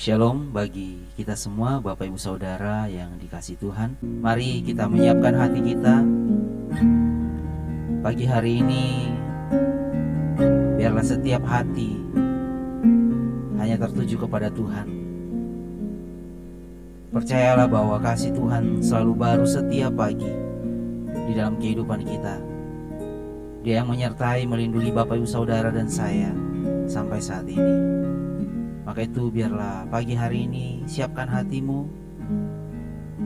Shalom bagi kita semua, Bapak Ibu Saudara yang dikasihi Tuhan. Mari kita menyiapkan hati kita. Pagi hari ini biarlah setiap hati hanya tertuju kepada Tuhan. Percayalah bahwa kasih Tuhan selalu baru setiap pagi di dalam kehidupan kita. Dia yang menyertai, melindungi Bapak Ibu Saudara dan saya sampai saat ini. Maka itu biarlah pagi hari ini siapkan hatimu,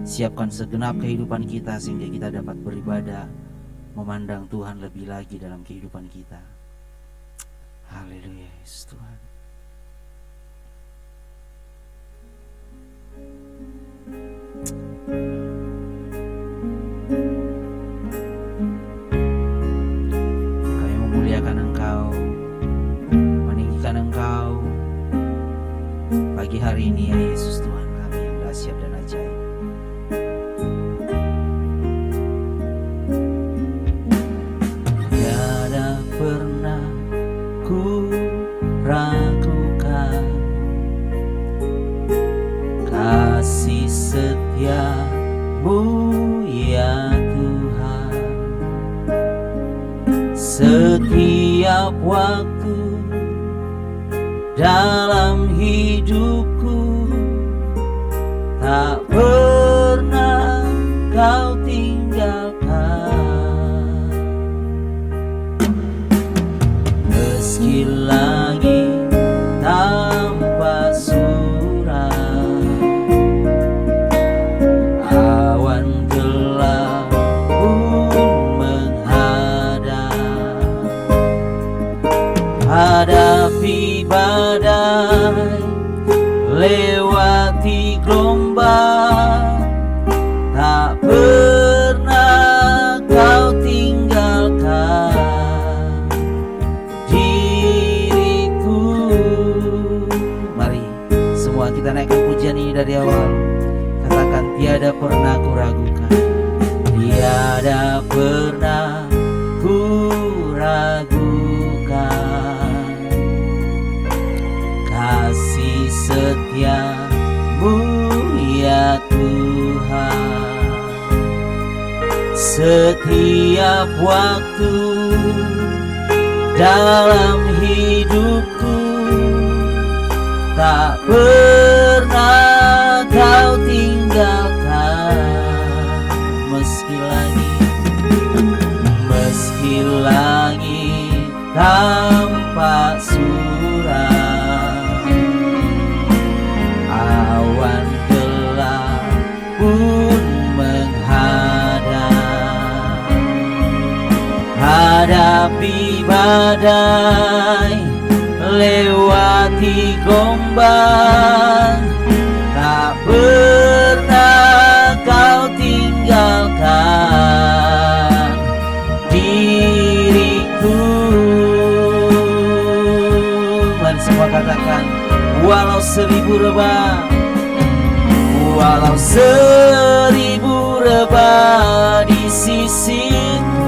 siapkan segenap kehidupan kita sehingga kita dapat beribadah, memandang Tuhan lebih lagi dalam kehidupan kita. Haleluya, Yesus Tuhan. Kami memuliakan Engkau, meninggikan Engkau pagi hari ini ya Yesus Tuhan kami yang dahsyat dan ajaib. Tiada pernah ku ragukan kasih setiamu ya Tuhan. Setiap waktu dalam hidupku tak pernah kau tinggalkan. Meski langit tanpa surut, awan gelap pun menghadap, hadapi badai, lewati gelombang, tak pernah kau tinggalkan diriku. Mari semua kita naikkan pujian ini dari awal. Katakan, tiada pernah ku ragukan, tiada pernah ku ragukan kasih setiamu ya Tuhan. Setiap waktu dalam hidupku tak pernah kau tinggalkan. Meski langit tanpa surut, awan gelap pun menghadap, hadapi badai, lewati gelombang, tak pernah kau tinggalkan diriku. Mari semua katakan, walau 1000 rebah, walau 1000 rebah di sisiku,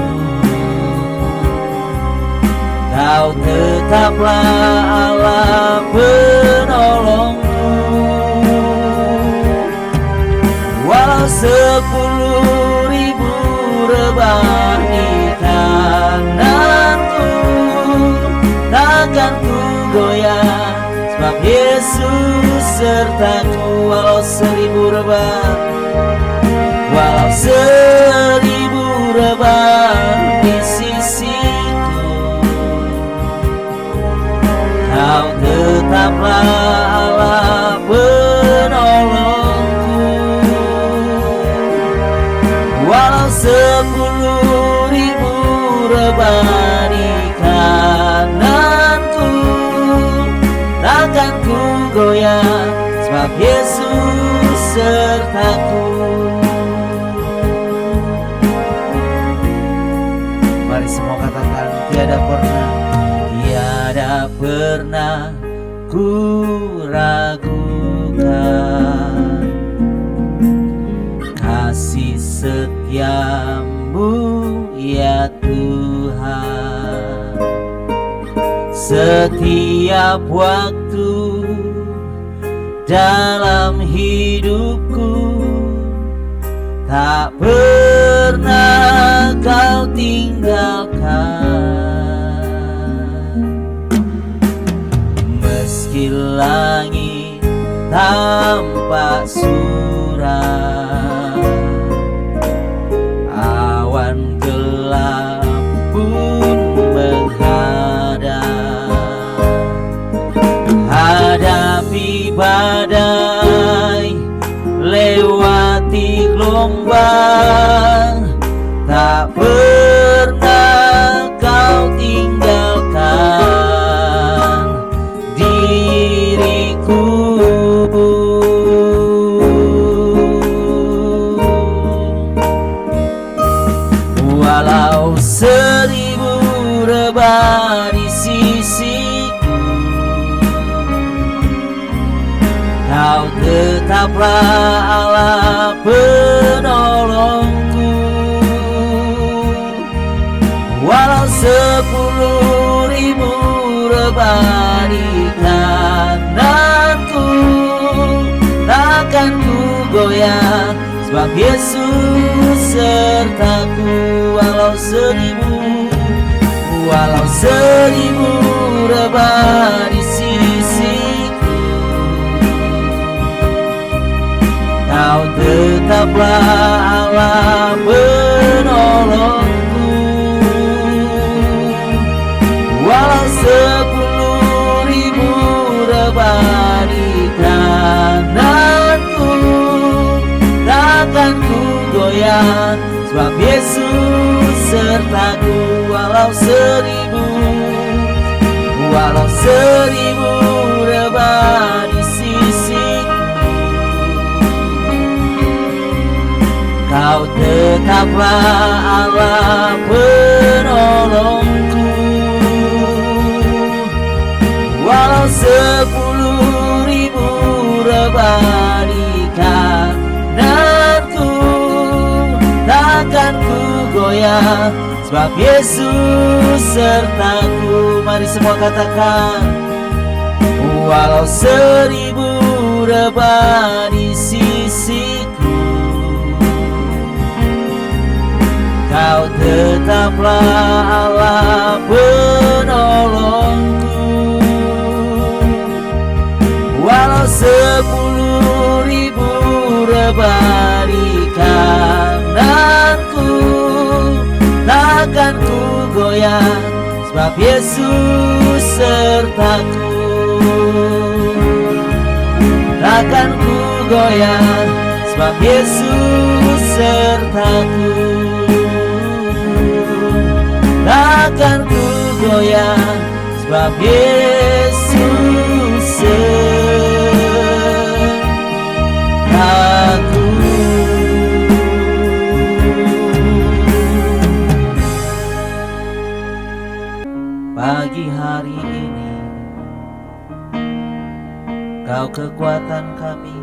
kau tetaplah Allah penolongku. Walau 10.000 rebah di kananku, takkan ku goyah, sebab Yesus sertaku. Walau 1000 rebah, walau 1000 rebah di sisiku, kau tetaplah Allah penolongku. Walau 10.000 rebah di kananku, takkan ku goyah, sebab Yesus sertaku. Mari semua katakan, tiada pernah ku ragukan kasih setiamu ya Tuhan. Setiap waktu dalam hidupku, tak pernah kau tinggalkan. Meski langit tampak suram, awan gelap pun menghadap, hadapi badai, lewati gelombang, tak pernah kau tinggalkan diriku. Walau 1000 rebah di sisiku, kau tetaplah Allah penolongku. Walau 10.000 rebah di kananku, takkan ku goyah, sebab Yesus sertaku. Walau 1000 rebah di sisiku, kau tetaplah Allah penolongku. Walau 10.000 rebah di kananku, takkan ku goyah, sebab Yesus sertaku. Walau 1000 rebah di sisiku, kau tetaplah Allah penolongku. Walau 10.000 rebah di kananku, takkan ku goyah, sebab Yesus sertaku. Mari semua katakan, walau 1000 rebah di sisiku, kau tetaplah Allah penolongku. Walau 10.000 rebah di kananku, takkan ku goyah, sebab Yesus sertaku. Takkan ku goyah, sebab Yesus sertaku. Takkan ku goyah, sebab Yesus sertaku. Pagi hari ini, Kau kekuatan kami,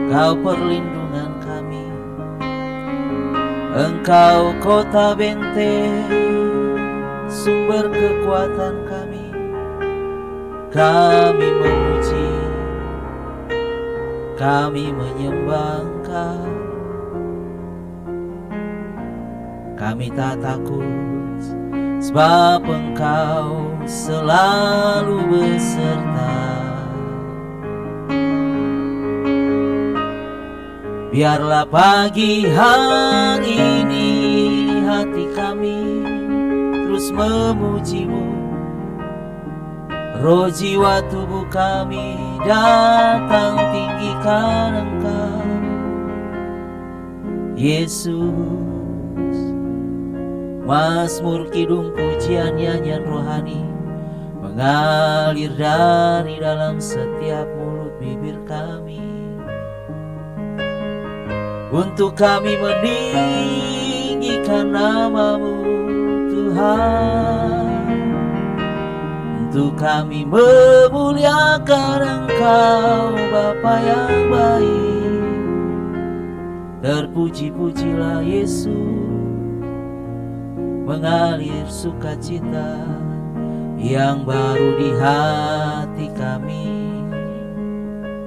Kau perlindungan kami, Engkau kota benteng, sumber kekuatan kami. Kami memuji, kami menyembah Engkau. Kami tak takut, sebab Engkau selalu beserta. Biarlah pagi hari ini hati kami terus memuji-Mu. Roh jiwa tubuh kami datang tinggikan Engkau, Yesus. Mazmur, kidung, pujian, nyanyian rohani mengalir dari dalam setiap mulut bibir kami, untuk kami meninggikan nama-Mu Tuhan, untuk kami memuliakan Engkau Bapa yang baik. Terpuji-pujilah Yesus, mengalir sukacita yang baru di hati kami.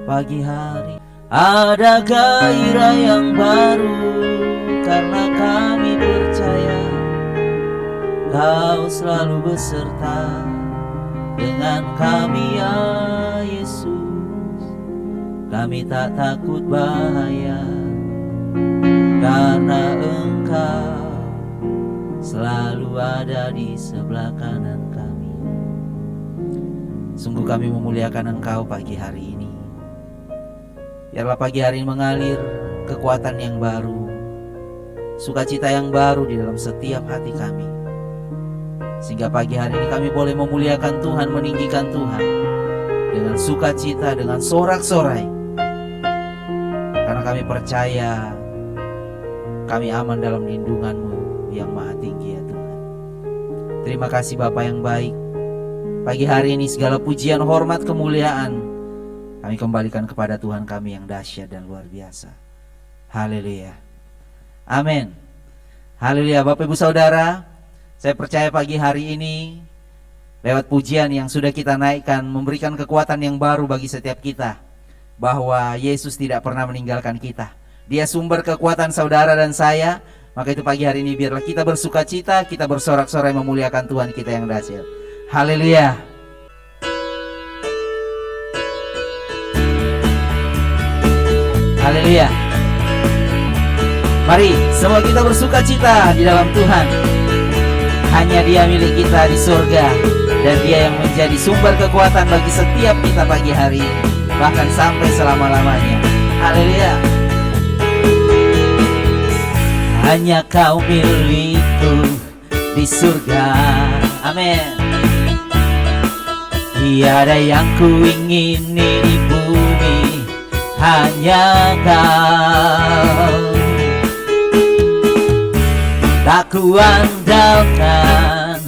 pagi hari. Ada gairah yang baru karena kami percaya Kau selalu beserta dengan kami ya Yesus. Kami tak takut bahaya karena Engkau selalu ada di sebelah kanan kami. Sungguh kami memuliakan Engkau pagi hari ini. Biarlah pagi hari ini mengalir kekuatan yang baru, sukacita yang baru di dalam setiap hati kami, sehingga pagi hari ini kami boleh memuliakan Tuhan, meninggikan Tuhan dengan sukacita, dengan sorak-sorai, karena kami percaya kami aman dalam lindungan-Mu yang maha tinggi ya Tuhan. Terima kasih Bapa yang baik. Pagi hari ini segala pujian, hormat, kemuliaan kami kembalikan kepada Tuhan kami yang dahsyat dan luar biasa. Haleluya. Amin. Haleluya. Bapak Ibu Saudara, saya percaya pagi hari ini lewat pujian yang sudah kita naikkan memberikan kekuatan yang baru bagi setiap kita, bahwa Yesus tidak pernah meninggalkan kita. Dia sumber kekuatan saudara dan saya. Maka itu pagi hari ini biarlah kita bersukacita, kita bersorak-sorai memuliakan Tuhan kita yang dahsyat. Haleluya. Haleluya. Mari semua kita bersukacita di dalam Tuhan. Hanya Dia milik kita di surga, dan Dia yang menjadi sumber kekuatan bagi setiap kita pagi hari, bahkan sampai selama-lamanya. Haleluya. Hanya Kau milikku di surga. Amin. Tiada yang ku ingini di bumi, hanya Kau. Tak ku andalkan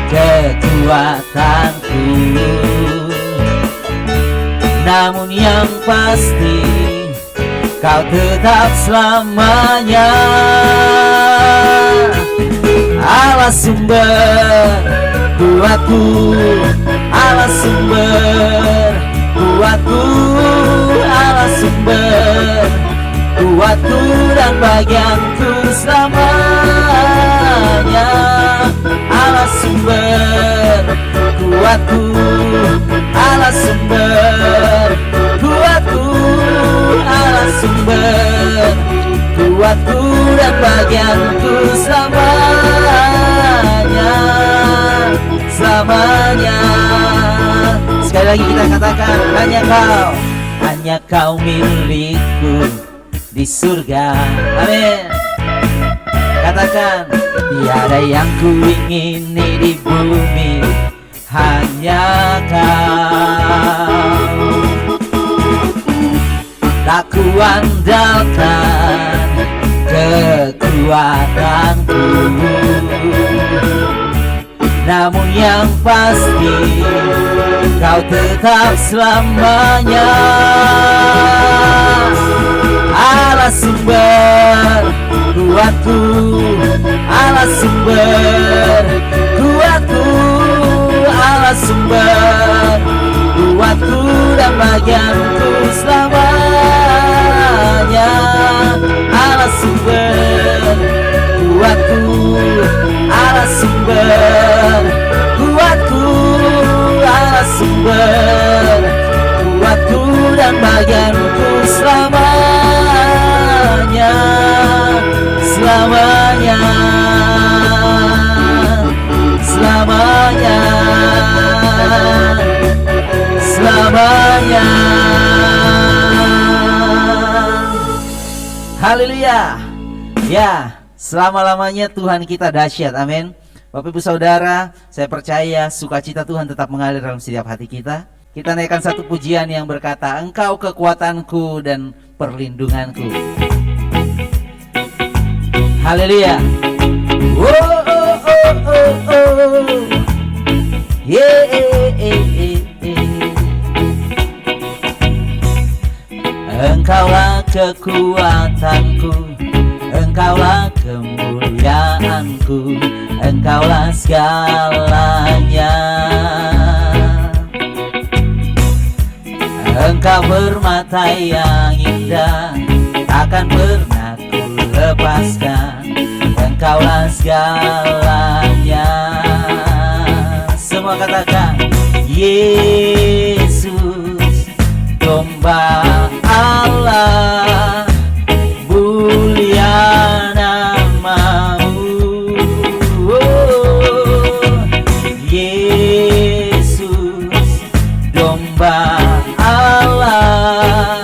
kekuatanku, namun yang pasti Kau tetap selamanya Allah sumber kuatku, Allah sumber kuatku, Allah sumber kuatku dan bagianku selamanya. Allah sumber kuatku, Allah sumber kuatku, Allah sumber kuatku dan bagianku selamanya, selamanya. Sekali lagi kita katakan, hanya Kau milikku di surga. Amin. Katakan, tiada yang ku ingini di bumi, hanya Kau. Tak ku andalkan kekuatanku, namun yang pasti Kau tetap selamanya Allah sumber kuatku, Allah sumber kuatku, Allah sumber kuatku dan bagianku selamanya. Allah sumber kuatku, Allah sumber kuatku, Allah sumber kuatku dan bagianku selamanya, selamanya, selamanya, selamanya. Haleluya. Ya, selama-lamanya Tuhan kita dahsyat. Amin. Bapak Ibu Saudara, saya percaya sukacita Tuhan tetap mengalir dalam setiap hati kita. Kita naikkan satu pujian yang berkata, Engkau kekuatanku dan perlindunganku. Haleluya. Oh, oh, oh, oh, oh. Yeah, Engkaulah kekuatanku, Engkaulah kemuliaanku, Engkaulah segalanya. Engkau bermata yang indah, takkan pernah ku lepaskan. Engkaulah segalanya. Semua katakan, Yesus, domba Allah, mulia namamu. Oh, Yesus, domba Allah,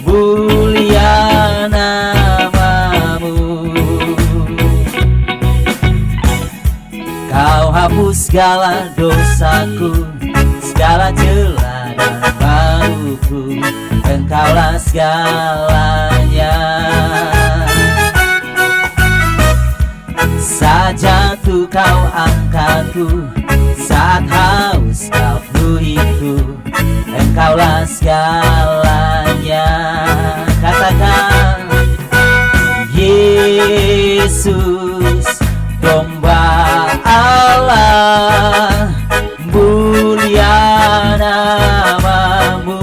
mulia namamu. Kau hapus segala dosaku, segala celah dan maluku. Engkaulah segalanya. Saat jatuh kau angkatku, saat haus kau penuhiku. Engkaulah segalanya. Katakan, Yesus, domba Allah, mulia namamu.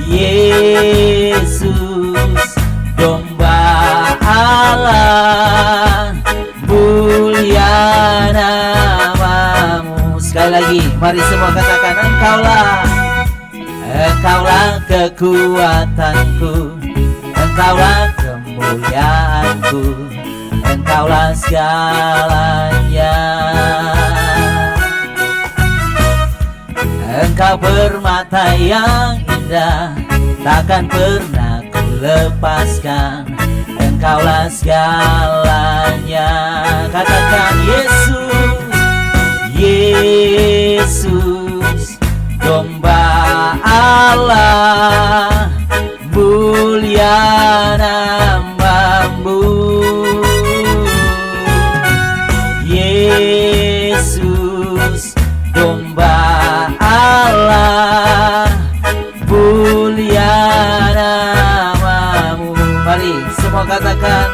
Yesus, domba Allah, mulia namamu. Sekali lagi, mari semua katakan, Engkaulah kekuatanku, Engkaulah kemuliaanku, Engkaulah segalanya. Engkau bermata yang indah, takkan pernah ku lepaskan. Engkaulah segalanya. Katakan, Yesus, Yesus, domba Allah, mulia namamu. Yesus, domba Allah, mulia namamu. Mari semua katakan,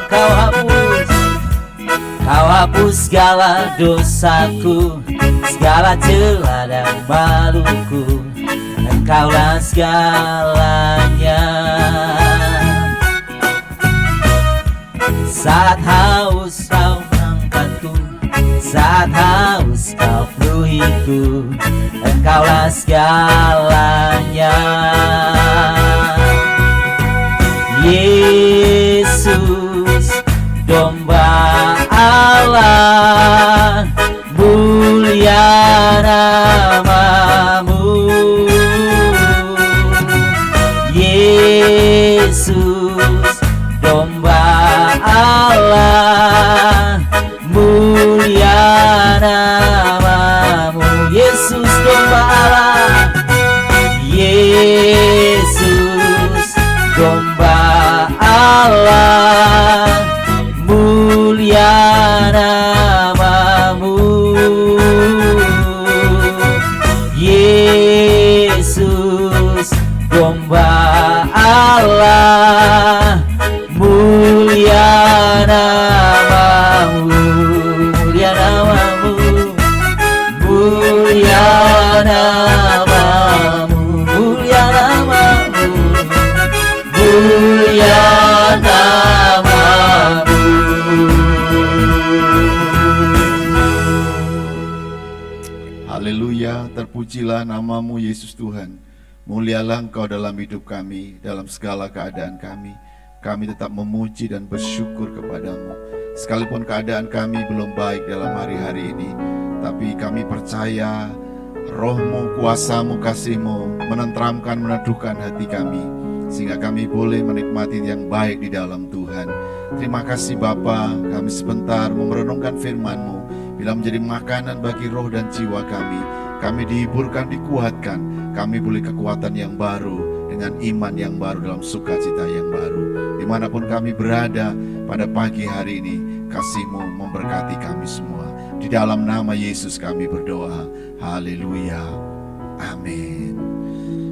Kau hapus segala dosaku, segala celah dan maluku. Engkaulah segalanya. Saat haus kau angkatku, saat haus kau penuhiku. Engkaulah segalanya. Yesus, domba Allah, mulia namamu. Yesus, domba Allah, mulia namamu. Yesus, domba Allah, Yesus, domba Allah, mulia namamu. Yesus, domba Allah, mulia namamu. Mulia namamu, mulia namamu, mulia namamu, mulia namamu. Haleluya, terpujilah namamu Yesus Tuhan. Mulialah Engkau dalam hidup kami, dalam segala keadaan kami. Kami tetap memuji dan bersyukur kepadamu. Sekalipun keadaan kami belum baik dalam hari-hari ini, tapi kami percaya Roh-Mu, kuasa-Mu, kasih-Mu menenteramkan, meneduhkan hati kami, sehingga kami boleh menikmati yang baik di dalam Tuhan. Terima kasih Bapa, kami sebentar merenungkan firman-Mu. Bila menjadi makanan bagi roh dan jiwa kami dihiburkan, dikuatkan, kami boleh kekuatan yang baru, dengan iman yang baru, dalam sukacita yang baru. Dimanapun kami berada pada pagi hari ini, kasih-Mu memberkati kami semua. Di dalam nama Yesus kami berdoa, haleluya, amin.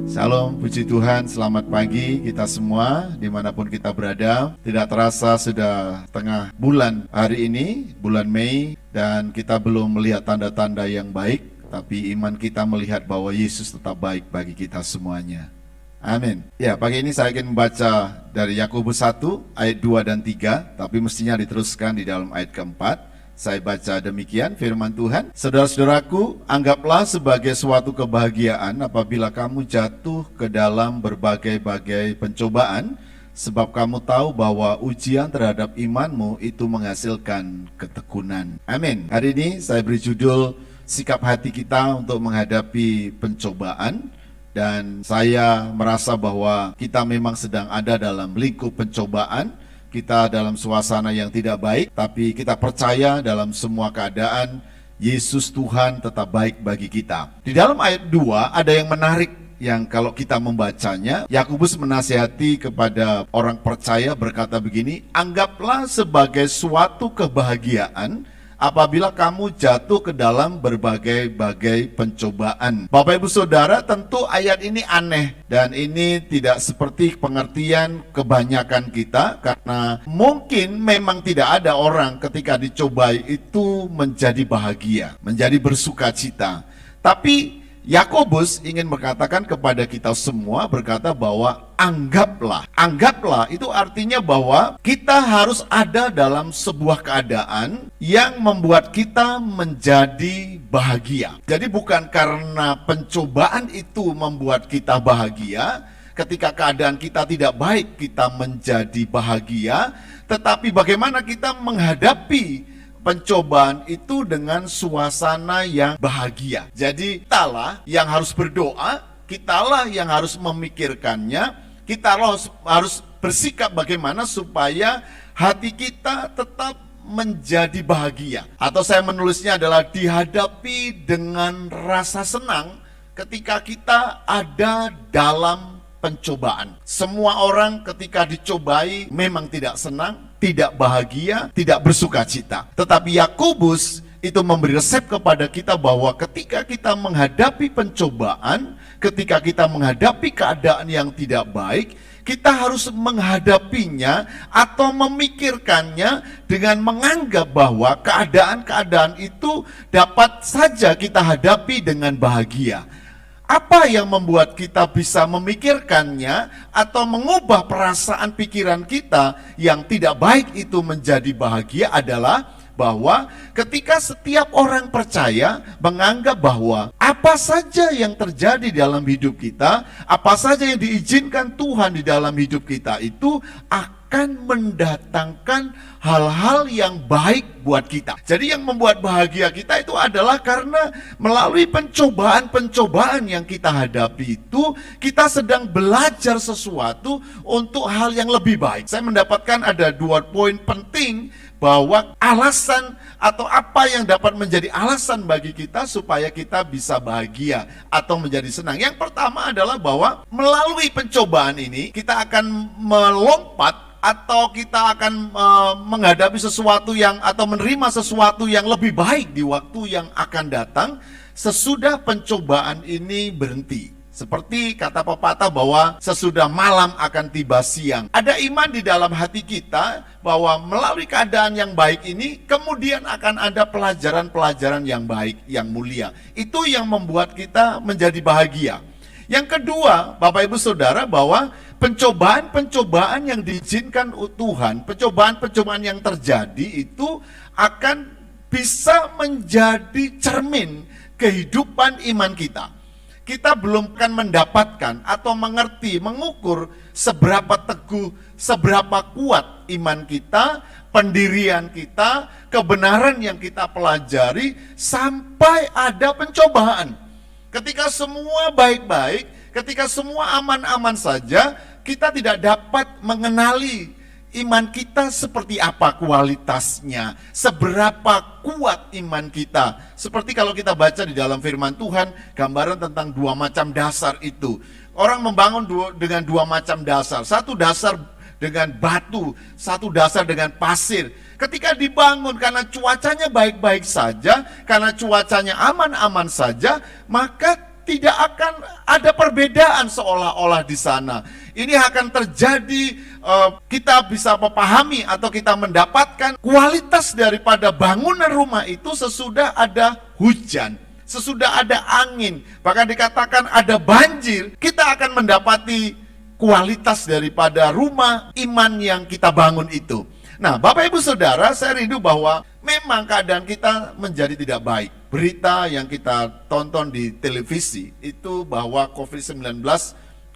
Salam, puji Tuhan, selamat pagi kita semua, dimanapun kita berada. Tidak terasa sudah tengah bulan hari ini, bulan Mei, dan kita belum melihat tanda-tanda yang baik. tapi iman kita melihat bahwa Yesus tetap baik bagi kita semuanya. Amin. Ya, pagi ini saya ingin membaca dari Yakobus 1 ayat 2 dan 3, tapi mestinya diteruskan di dalam ayat keempat. Saya baca demikian firman Tuhan. Saudara-saudaraku, anggaplah sebagai suatu kebahagiaan apabila kamu jatuh ke dalam berbagai-bagai pencobaan, sebab kamu tahu bahwa ujian terhadap imanmu itu menghasilkan ketekunan. Amin. Hari ini saya beri judul sikap hati kita untuk menghadapi pencobaan. Dan saya merasa bahwa kita memang sedang ada dalam lingkup pencobaan. Kita dalam suasana yang tidak baik, tapi kita percaya dalam semua keadaan Yesus Tuhan tetap baik bagi kita. Di dalam ayat 2 ada yang menarik yang kalau kita membacanya, Yakobus menasihati kepada orang percaya berkata begini, anggaplah sebagai suatu kebahagiaan apabila kamu jatuh ke dalam berbagai-bagai pencobaan. Bapak Ibu Saudara, tentu ayat ini aneh dan ini tidak seperti pengertian kebanyakan kita, karena mungkin memang tidak ada orang ketika dicobai itu menjadi bahagia, menjadi bersukacita. Tapi Yakobus ingin berkatakan kepada kita semua, berkata bahwa anggaplah. Anggaplah itu artinya bahwa kita harus ada dalam sebuah keadaan yang membuat kita menjadi bahagia. Jadi bukan karena pencobaan itu membuat kita bahagia, ketika keadaan kita tidak baik kita menjadi bahagia, tetapi bagaimana kita menghadapi pencobaan itu dengan suasana yang bahagia. Jadi kitalah yang harus berdoa, kitalah yang harus memikirkannya, kita harus bersikap bagaimana supaya hati kita tetap menjadi bahagia. Atau saya menulisnya adalah dihadapi dengan rasa senang ketika kita ada dalam pencobaan. Semua orang ketika dicobai memang tidak senang, tidak bahagia, tidak bersukacita. Tetapi Yakobus itu memberi resep kepada kita bahwa ketika kita menghadapi pencobaan, ketika kita menghadapi keadaan yang tidak baik, kita harus menghadapinya atau memikirkannya dengan menganggap bahwa keadaan-keadaan itu dapat saja kita hadapi dengan bahagia. Apa yang membuat kita bisa memikirkannya atau mengubah perasaan pikiran kita yang tidak baik itu menjadi bahagia adalah bahwa ketika setiap orang percaya menganggap bahwa apa saja yang terjadi dalam hidup kita, apa saja yang diizinkan Tuhan di dalam hidup kita itu akan mendatangkan hal-hal yang baik buat kita. Jadi yang membuat bahagia kita itu adalah karena melalui pencobaan-pencobaan yang kita hadapi itu, kita sedang belajar sesuatu untuk hal yang lebih baik. Saya mendapatkan ada 2 poin penting bahwa alasan atau apa yang dapat menjadi alasan bagi kita supaya kita bisa bahagia atau menjadi senang. Yang pertama adalah bahwa melalui pencobaan ini kita akan melompat atau kita akan menghadapi sesuatu yang atau menerima sesuatu yang lebih baik di waktu yang akan datang sesudah pencobaan ini berhenti. Seperti kata pepatah bahwa sesudah malam akan tiba siang. Ada iman di dalam hati kita bahwa melalui keadaan yang baik ini kemudian akan ada pelajaran-pelajaran yang baik, yang mulia. Itu yang membuat kita menjadi bahagia. Yang kedua, Bapak Ibu Saudara, bahwa pencobaan-pencobaan yang diizinkan Tuhan, pencobaan-pencobaan yang terjadi itu akan bisa menjadi cermin kehidupan iman kita. Kita belum akan mendapatkan atau mengerti, mengukur seberapa teguh, seberapa kuat iman kita, pendirian kita, kebenaran yang kita pelajari sampai ada pencobaan. Ketika semua baik-baik, ketika semua aman-aman saja, kita tidak dapat mengenali iman kita seperti apa kualitasnya, seberapa kuat iman kita. Seperti kalau kita baca di dalam firman Tuhan, gambaran tentang 2 macam dasar itu. Orang membangun dengan 2 macam dasar. Satu dasar dengan batu, satu dasar dengan pasir. Ketika dibangun karena cuacanya baik-baik saja, karena cuacanya aman-aman saja, maka tidak akan ada perbedaan seolah-olah di sana. Ini akan terjadi, kita bisa memahami atau kita mendapatkan kualitas daripada bangunan rumah itu sesudah ada hujan, sesudah ada angin, bahkan dikatakan ada banjir, kita akan mendapati kualitas daripada rumah iman yang kita bangun itu. Nah, Bapak Ibu Saudara, saya rindu bahwa memang keadaan kita menjadi tidak baik. Berita yang kita tonton di televisi itu bahwa COVID-19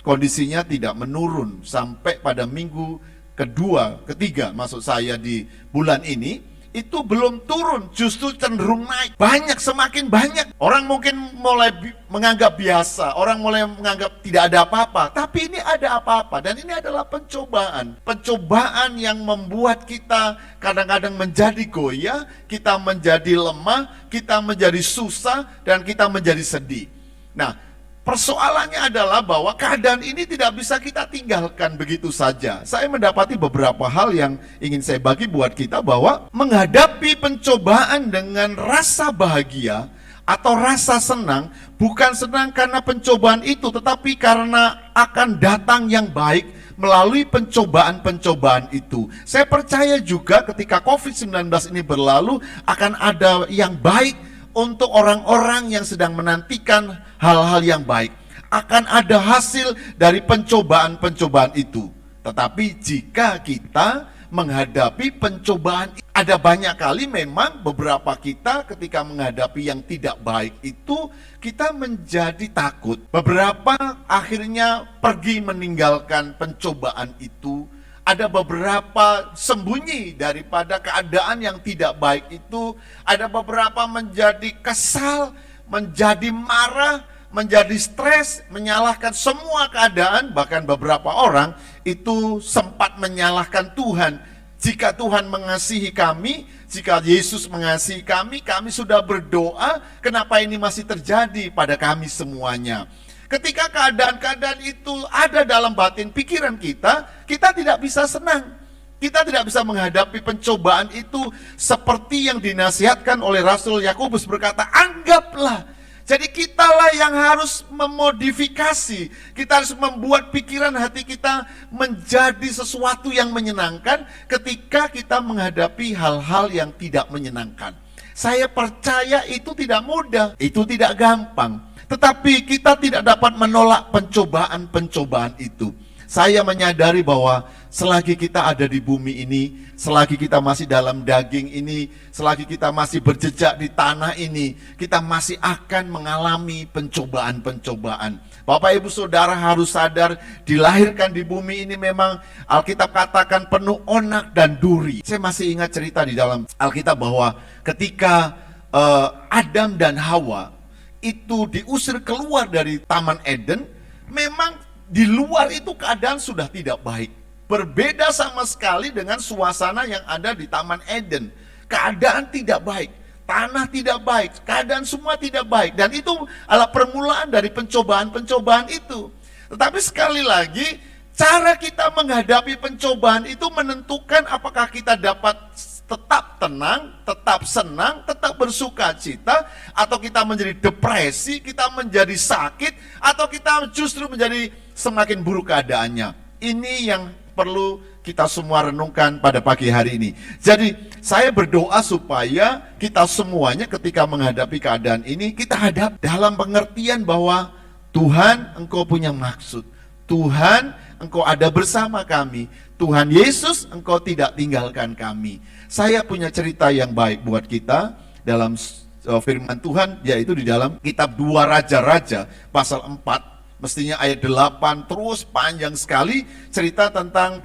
kondisinya tidak menurun sampai pada minggu kedua, ketiga maksud saya di bulan ini, itu belum turun, justru cenderung naik. Banyak, semakin banyak. Orang mungkin mulai menganggap biasa, orang mulai menganggap tidak ada apa-apa. Tapi ini ada apa-apa, dan ini adalah pencobaan. Pencobaan yang membuat kita kadang-kadang menjadi goyah, kita menjadi lemah, kita menjadi susah, dan kita menjadi sedih. Nah, persoalannya adalah bahwa keadaan ini tidak bisa kita tinggalkan begitu saja. Saya mendapati beberapa hal yang ingin saya bagi buat kita, bahwa menghadapi pencobaan dengan rasa bahagia atau rasa senang, bukan senang karena pencobaan itu, tetapi karena akan datang yang baik melalui pencobaan-pencobaan itu. Saya percaya juga ketika COVID-19 ini berlalu, akan ada yang baik untuk orang-orang yang sedang menantikan hal-hal yang baik. Akan ada hasil dari pencobaan-pencobaan itu. Tetapi jika kita menghadapi pencobaan, ada banyak kali memang beberapa kita ketika menghadapi yang tidak baik itu, kita menjadi takut. Beberapa akhirnya pergi meninggalkan pencobaan itu. Ada beberapa sembunyi daripada keadaan yang tidak baik itu. Ada beberapa menjadi kesal, menjadi marah, menjadi stres, menyalahkan semua keadaan. Bahkan beberapa orang itu sempat menyalahkan Tuhan. Jika Tuhan mengasihi kami, jika Yesus mengasihi kami sudah berdoa, kenapa ini masih terjadi pada kami semuanya? Ketika keadaan-keadaan itu ada dalam batin pikiran kita tidak bisa senang. Kita tidak bisa menghadapi pencobaan itu seperti yang dinasihatkan oleh Rasul Yakobus berkata, anggaplah. Jadi kitalah yang harus memodifikasi. Kita harus membuat pikiran hati kita menjadi sesuatu yang menyenangkan ketika kita menghadapi hal-hal yang tidak menyenangkan. Saya percaya itu tidak mudah, itu tidak gampang. Tetapi kita tidak dapat menolak pencobaan-pencobaan itu. Saya menyadari bahwa selagi kita ada di bumi ini, selagi kita masih dalam daging ini, selagi kita masih berjejak di tanah ini, kita masih akan mengalami pencobaan-pencobaan. Bapak Ibu Saudara harus sadar, dilahirkan di bumi ini memang Alkitab katakan penuh onak dan duri. Saya masih ingat cerita di dalam Alkitab bahwa ketika Adam dan Hawa itu diusir keluar dari Taman Eden, memang di luar itu keadaan sudah tidak baik. Berbeda sama sekali dengan suasana yang ada di Taman Eden. Keadaan tidak baik, tanah tidak baik, keadaan semua tidak baik. Dan itu adalah permulaan dari pencobaan-pencobaan itu. Tetapi sekali lagi, cara kita menghadapi pencobaan itu menentukan apakah kita dapat tetap tenang, tetap senang, tetap bersuka cita, atau kita menjadi depresi, kita menjadi sakit, atau kita justru menjadi semakin buruk keadaannya. Ini yang perlu kita semua renungkan pada pagi hari ini. Jadi saya berdoa supaya kita semuanya ketika menghadapi keadaan ini, kita hadap dalam pengertian bahwa Tuhan, Engkau punya maksud. Tuhan, Engkau ada bersama kami. Tuhan Yesus, Engkau tidak tinggalkan kami. Saya punya cerita yang baik buat kita dalam firman Tuhan, yaitu di dalam kitab 2 Raja-Raja pasal 4, mestinya ayat 8, terus panjang sekali cerita tentang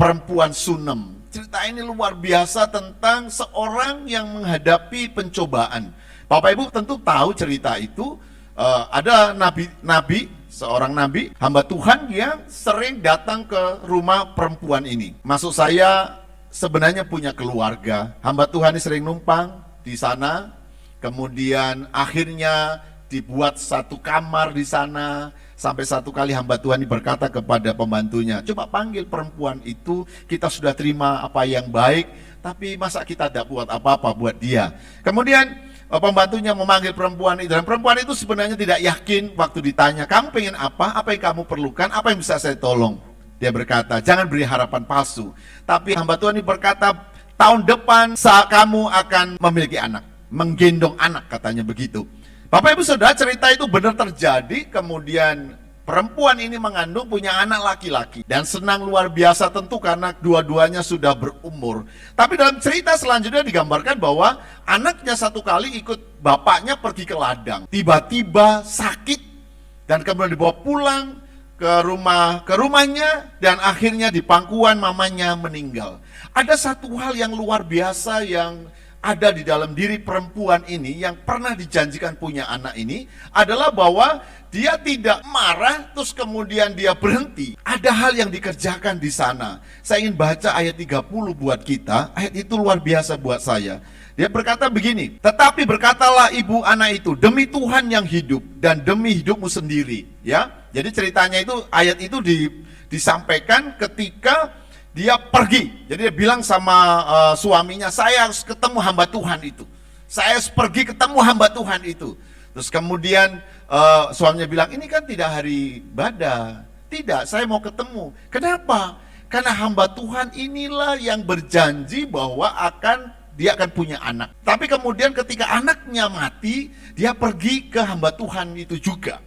perempuan Sunem. Cerita ini luar biasa tentang seorang yang menghadapi pencobaan. Bapak Ibu tentu tahu cerita itu. Ada seorang nabi, hamba Tuhan yang sering datang ke rumah perempuan ini. Maksud saya, sebenarnya punya keluarga. Hamba Tuhan ini sering numpang di sana, kemudian akhirnya dibuat satu kamar di sana. Sampai satu kali hamba Tuhan ini berkata kepada pembantunya, coba panggil perempuan itu, kita sudah terima apa yang baik, tapi masa kita tidak buat apa-apa buat dia. Kemudian pembantunya memanggil perempuan itu, dan perempuan itu sebenarnya tidak yakin waktu ditanya, kamu pengen apa yang kamu perlukan, apa yang bisa saya tolong? Dia berkata, jangan beri harapan palsu. Tapi hamba Tuhan ini berkata, tahun depan saat kamu akan memiliki anak, menggendong anak, katanya begitu. Bapak Ibu Saudara, cerita itu benar terjadi, kemudian perempuan ini mengandung punya anak laki-laki dan senang luar biasa tentu karena dua-duanya sudah berumur. Tapi dalam cerita selanjutnya digambarkan bahwa anaknya satu kali ikut bapaknya pergi ke ladang. Tiba-tiba sakit dan kemudian dibawa pulang ke rumahnya dan akhirnya di pangkuan mamanya meninggal. Ada satu hal yang luar biasa yang ada di dalam diri perempuan ini yang pernah dijanjikan punya anak ini adalah bahwa dia tidak marah terus kemudian dia berhenti. Ada hal yang dikerjakan di sana. Saya ingin baca ayat 30 buat kita. Ayat itu luar biasa buat saya. Dia berkata begini, tetapi berkatalah ibu anak itu, demi Tuhan yang hidup dan demi hidupmu sendiri. Ya, jadi ceritanya itu, ayat itu disampaikan ketika dia pergi. Jadi dia bilang sama suaminya, saya harus ketemu hamba Tuhan itu. Saya harus pergi ketemu hamba Tuhan itu. Terus kemudian suaminya bilang, ini kan tidak hari ibadah. Tidak, saya mau ketemu. Kenapa? Karena hamba Tuhan inilah yang berjanji bahwa dia akan punya anak. Tapi kemudian ketika anaknya mati, dia pergi ke hamba Tuhan itu juga.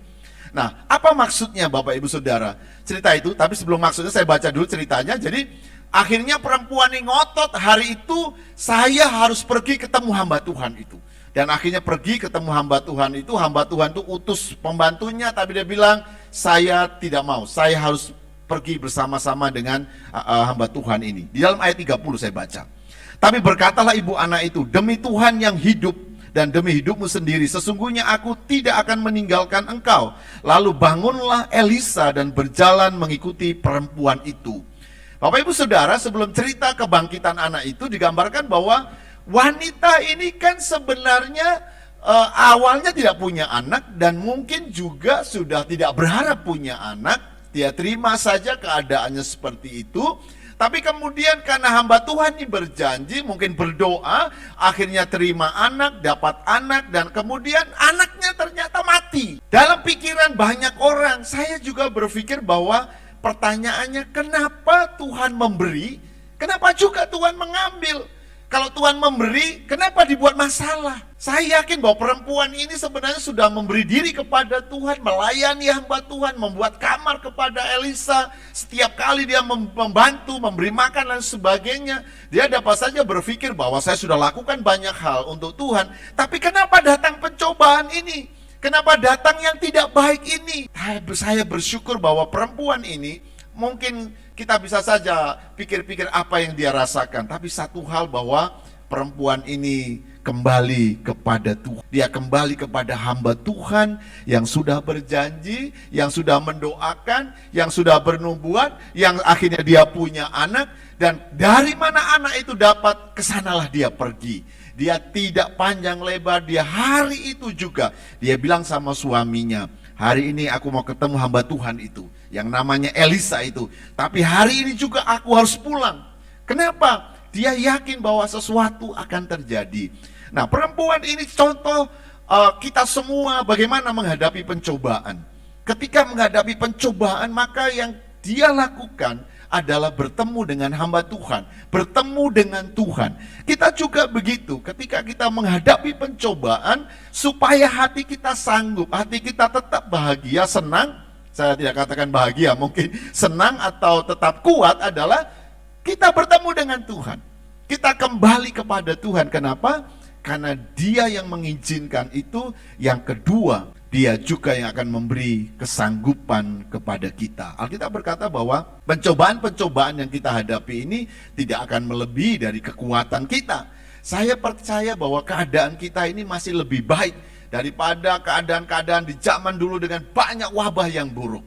Nah, apa maksudnya Bapak Ibu Saudara? Cerita itu, tapi sebelum maksudnya saya baca dulu ceritanya. Jadi, akhirnya perempuan ini ngotot, hari itu saya harus pergi ketemu hamba Tuhan itu. Dan akhirnya pergi ketemu hamba Tuhan itu utus pembantunya, tapi dia bilang, saya tidak mau, saya harus pergi bersama-sama dengan hamba Tuhan ini. Di dalam ayat 30 saya baca. Tapi berkatalah ibu anak itu, demi Tuhan yang hidup dan demi hidupmu sendiri, sesungguhnya aku tidak akan meninggalkan engkau. Lalu bangunlah Elisa dan berjalan mengikuti perempuan itu. Bapak Ibu Saudara, sebelum cerita kebangkitan anak itu digambarkan bahwa wanita ini kan sebenarnya awalnya tidak punya anak dan mungkin juga sudah tidak berharap punya anak. Dia terima saja keadaannya seperti itu. Tapi kemudian karena hamba Tuhan ini berjanji, mungkin berdoa, akhirnya terima anak, dapat anak, dan kemudian anaknya ternyata mati. Dalam pikiran banyak orang, saya juga berpikir bahwa pertanyaannya, kenapa Tuhan memberi, kenapa juga Tuhan mengambil? Kalau Tuhan memberi, kenapa dibuat masalah? Saya yakin bahwa perempuan ini sebenarnya sudah memberi diri kepada Tuhan, melayani hamba Tuhan, membuat kamar kepada Elisa. Setiap kali dia membantu, memberi makan dan sebagainya. Dia dapat saja berpikir bahwa saya sudah lakukan banyak hal untuk Tuhan. Tapi kenapa datang pencobaan ini? Kenapa datang yang tidak baik ini? Saya bersyukur bahwa perempuan ini, mungkin kita bisa saja pikir-pikir apa yang dia rasakan. Tapi satu hal bahwa perempuan ini kembali kepada Tuhan. Dia kembali kepada hamba Tuhan yang sudah berjanji, yang sudah mendoakan, yang sudah bernubuat, yang akhirnya dia punya anak. Dan dari mana anak itu dapat, kesanalah dia pergi. Dia tidak panjang lebar, dia hari itu juga. Dia bilang sama suaminya, hari ini aku mau ketemu hamba Tuhan itu, yang namanya Elisa itu. Tapi hari ini juga aku harus pulang. Kenapa? Dia yakin bahwa sesuatu akan terjadi. Nah, perempuan ini contoh kita semua bagaimana menghadapi pencobaan. Ketika menghadapi pencobaan, maka yang dia lakukan adalah bertemu dengan hamba Tuhan, bertemu dengan Tuhan. Kita juga begitu, ketika kita menghadapi pencobaan, supaya hati kita sanggup, hati kita tetap bahagia, senang. Saya tidak katakan bahagia, mungkin senang atau tetap kuat adalah kita bertemu dengan Tuhan. Kita kembali kepada Tuhan. Kenapa? Karena Dia yang mengizinkan itu. Yang kedua, Dia juga yang akan memberi kesanggupan kepada kita. Alkitab berkata bahwa pencobaan-pencobaan yang kita hadapi ini tidak akan melebihi dari kekuatan kita. Saya percaya bahwa keadaan kita ini masih lebih baik daripada keadaan-keadaan di zaman dulu dengan banyak wabah yang buruk.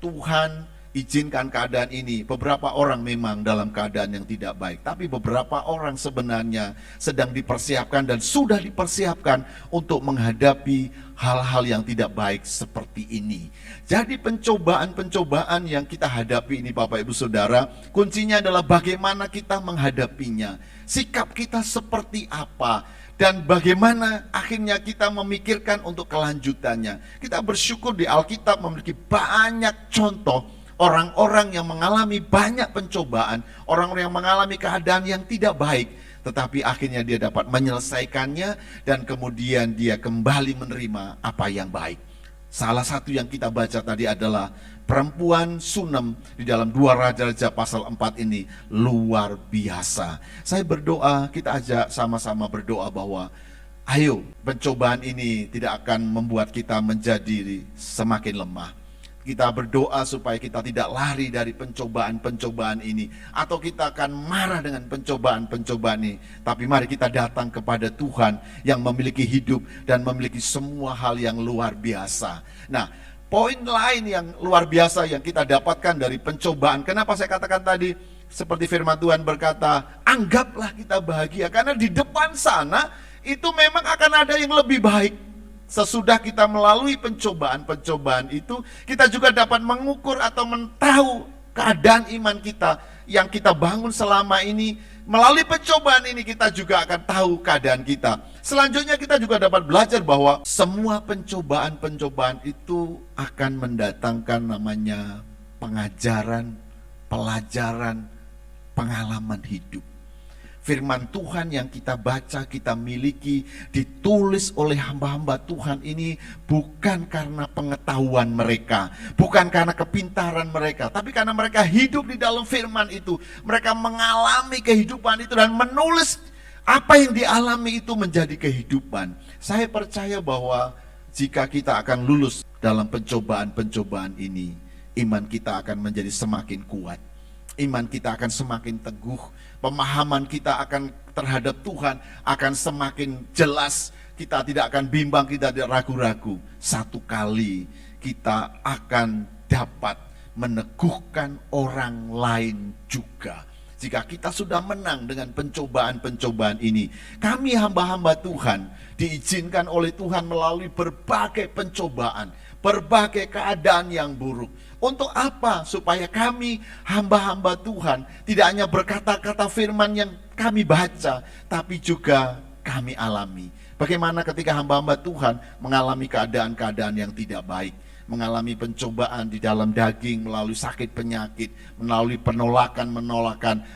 Tuhan izinkan keadaan ini. Beberapa orang memang dalam keadaan yang tidak baik, tapi beberapa orang sebenarnya sedang dipersiapkan dan sudah dipersiapkan untuk menghadapi hal-hal yang tidak baik seperti ini. Jadi pencobaan-pencobaan yang kita hadapi ini Bapak Ibu Saudara, kuncinya adalah bagaimana kita menghadapinya. Sikap kita seperti apa? Dan bagaimana akhirnya kita memikirkan untuk kelanjutannya. Kita bersyukur di Alkitab memiliki banyak contoh orang-orang yang mengalami banyak pencobaan, orang-orang yang mengalami keadaan yang tidak baik, tetapi akhirnya dia dapat menyelesaikannya dan kemudian dia kembali menerima apa yang baik. Salah satu yang kita baca tadi adalah perempuan Sunem di dalam 2 Raja-Raja pasal 4 ini luar biasa. Saya berdoa, kita ajak sama-sama berdoa bahwa ayo, pencobaan ini tidak akan membuat kita menjadi semakin lemah. Kita berdoa supaya kita tidak lari dari pencobaan-pencobaan ini, atau kita akan marah dengan pencobaan-pencobaan ini. Tapi mari kita datang kepada Tuhan yang memiliki hidup dan memiliki semua hal yang luar biasa. Nah, poin lain yang luar biasa yang kita dapatkan dari pencobaan. Kenapa saya katakan tadi, seperti firman Tuhan berkata, anggaplah kita bahagia. Karena di depan sana, itu memang akan ada yang lebih baik. Sesudah kita melalui pencobaan-pencobaan itu, kita juga dapat mengukur atau mentahu keadaan iman kita yang kita bangun selama ini. Melalui pencobaan ini kita juga akan tahu keadaan kita. Selanjutnya kita juga dapat belajar bahwa semua pencobaan-pencobaan itu akan mendatangkan namanya pengajaran, pelajaran, pengalaman hidup. Firman Tuhan yang kita baca, kita miliki, ditulis oleh hamba-hamba Tuhan ini bukan karena pengetahuan mereka, bukan karena kepintaran mereka, tapi karena mereka hidup di dalam firman itu. Mereka mengalami kehidupan itu dan menulis apa yang dialami itu menjadi kehidupan. Saya percaya bahwa jika kita akan lulus dalam pencobaan-pencobaan ini, iman kita akan menjadi semakin kuat. Iman kita akan semakin teguh, pemahaman kita akan terhadap Tuhan akan semakin jelas, kita tidak akan bimbang, kita tidak ragu-ragu. Satu kali kita akan dapat meneguhkan orang lain juga. Jika kita sudah menang dengan pencobaan-pencobaan ini, kami hamba-hamba Tuhan diizinkan oleh Tuhan melalui berbagai pencobaan, berbagai keadaan yang buruk. Untuk apa? Supaya kami hamba-hamba Tuhan tidak hanya berkata-kata firman yang kami baca, tapi juga kami alami. Bagaimana ketika hamba-hamba Tuhan mengalami keadaan-keadaan yang tidak baik, mengalami pencobaan di dalam daging, melalui sakit penyakit, melalui penolakan,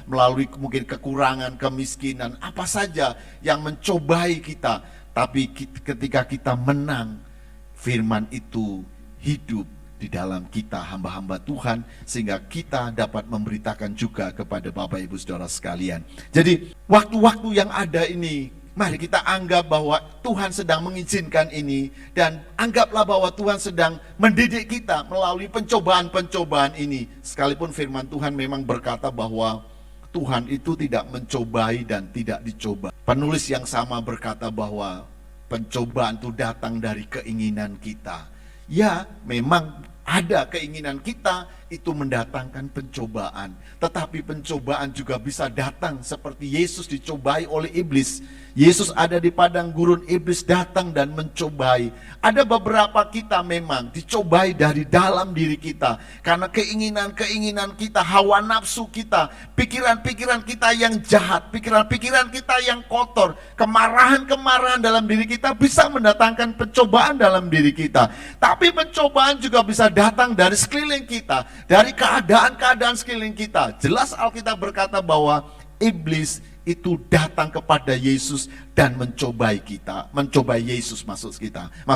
melalui mungkin kekurangan, kemiskinan, apa saja yang mencobai kita. Tapi ketika kita menang, firman itu hidup di dalam kita hamba-hamba Tuhan, sehingga kita dapat memberitakan juga kepada Bapak Ibu Saudara sekalian. Jadi waktu-waktu yang ada ini, mari kita anggap bahwa Tuhan sedang mengizinkan ini, dan anggaplah bahwa Tuhan sedang mendidik kita melalui pencobaan-pencobaan ini. Sekalipun firman Tuhan memang berkata bahwa Tuhan itu tidak mencobai dan tidak dicoba. Penulis yang sama berkata bahwa pencobaan itu datang dari keinginan kita. Ya, memang ada keinginan kita itu mendatangkan pencobaan. Tetapi pencobaan juga bisa datang seperti Yesus dicobai oleh iblis. Yesus ada di padang gurun, iblis datang dan mencobai. Ada beberapa kita memang dicobai dari dalam diri kita. Karena keinginan-keinginan kita, hawa nafsu kita, pikiran-pikiran kita yang jahat, pikiran-pikiran kita yang kotor, kemarahan-kemarahan dalam diri kita bisa mendatangkan pencobaan dalam diri kita. Tapi pencobaan juga bisa datang dari sekeliling kita, dari keadaan-keadaan sekeliling kita. Jelas Alkitab berkata bahwa iblis itu datang kepada Yesus dan mencobai kita, mencobai Yesus maksud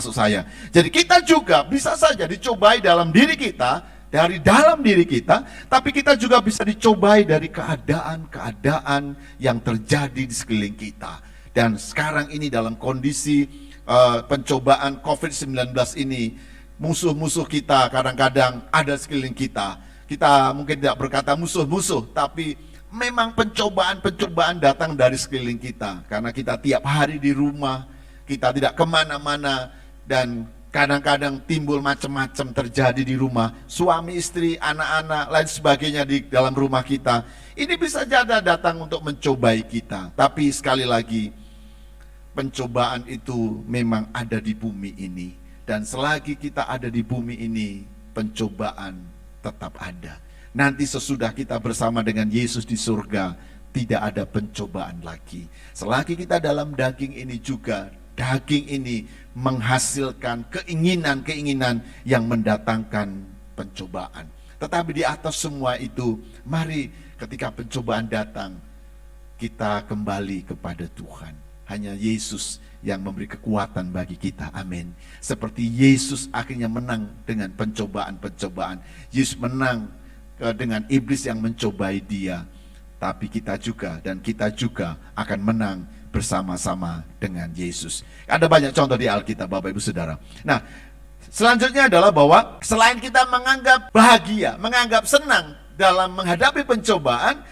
saya. Jadi kita juga bisa saja dicobai dalam diri kita, dari dalam diri kita, tapi kita juga bisa dicobai dari keadaan-keadaan yang terjadi di sekeliling kita. Dan sekarang ini dalam kondisi pencobaan COVID-19 ini, musuh-musuh kita kadang-kadang ada sekeliling kita. Kita mungkin tidak berkata musuh-musuh, tapi memang pencobaan-pencobaan datang dari sekeliling kita. Karena kita tiap hari di rumah, kita tidak kemana-mana, dan kadang-kadang timbul macam-macam terjadi di rumah. Suami, istri, anak-anak, lain sebagainya di dalam rumah kita. Ini bisa jadi datang untuk mencobai kita. Tapi sekali lagi, pencobaan itu memang ada di bumi ini. Dan selagi kita ada di bumi ini, pencobaan tetap ada. Nanti sesudah kita bersama dengan Yesus di surga, tidak ada pencobaan lagi. Selagi kita dalam daging ini juga, daging ini menghasilkan keinginan-keinginan yang mendatangkan pencobaan. Tetapi di atas semua itu, mari ketika pencobaan datang, kita kembali kepada Tuhan. Hanya Yesus yang memberi kekuatan bagi kita. Amin. Seperti Yesus akhirnya menang dengan pencobaan-pencobaan. Yesus menang dengan iblis yang mencobai dia. Tapi kita juga akan menang bersama-sama dengan Yesus. Ada banyak contoh di Alkitab, Bapak Ibu Saudara. Nah, selanjutnya adalah bahwa selain kita menganggap bahagia, menganggap senang dalam menghadapi pencobaan,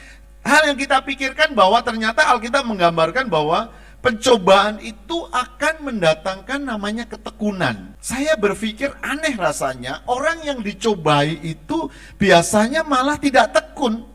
hal yang kita pikirkan bahwa ternyata Alkitab menggambarkan bahwa pencobaan itu akan mendatangkan namanya ketekunan. Saya berpikir aneh rasanya, orang yang dicobai itu biasanya malah tidak tekun.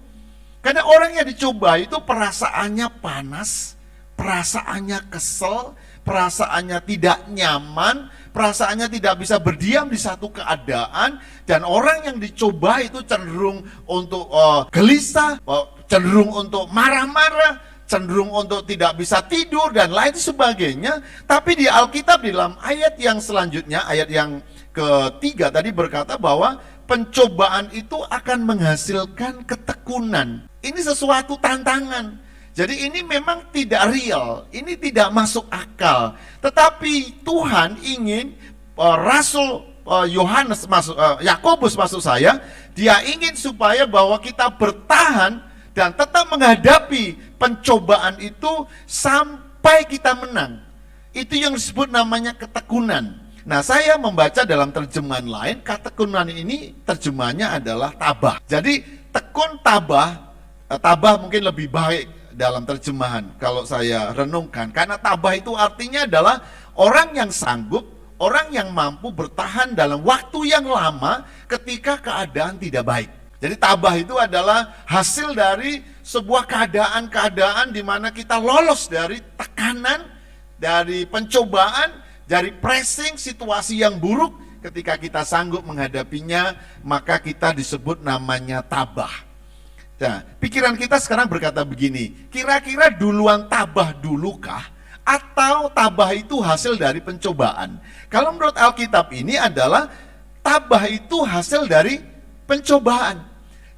Karena orang yang dicobai itu perasaannya panas, perasaannya kesel, perasaannya tidak nyaman, perasaannya tidak bisa berdiam di satu keadaan, dan orang yang dicoba itu cenderung untuk gelisah, cenderung untuk marah-marah, cenderung untuk tidak bisa tidur dan lain sebagainya. Tapi di Alkitab di dalam ayat yang selanjutnya, ayat yang ketiga tadi berkata bahwa pencobaan itu akan menghasilkan ketekunan. Ini sesuatu tantangan. Jadi ini memang tidak real, ini tidak masuk akal. Tetapi Tuhan ingin Rasul Yohanes Yakobus maksud saya, dia ingin supaya bahwa kita bertahan dan tetap menghadapi pencobaan itu sampai kita menang. Itu yang disebut namanya ketekunan. Nah, saya membaca dalam terjemahan lain, ketekunan ini terjemahannya adalah tabah. Jadi tekun tabah mungkin lebih baik dalam terjemahan kalau saya renungkan, karena tabah itu artinya adalah orang yang sanggup, orang yang mampu bertahan dalam waktu yang lama ketika keadaan tidak baik. Jadi tabah itu adalah hasil dari sebuah keadaan-keadaan di mana kita lolos dari tekanan, dari pencobaan, dari pressing situasi yang buruk. Ketika kita sanggup menghadapinya, maka kita disebut namanya tabah. Nah, pikiran kita sekarang berkata begini, kira-kira duluan tabah dulukah atau tabah itu hasil dari pencobaan? Kalau menurut Alkitab ini adalah tabah itu hasil dari pencobaan.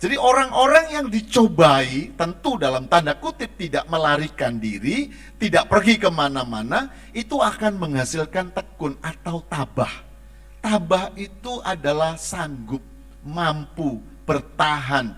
Jadi orang-orang yang dicobai tentu dalam tanda kutip tidak melarikan diri, tidak pergi kemana-mana, itu akan menghasilkan tekun atau tabah. Tabah itu adalah sanggup, mampu, bertahan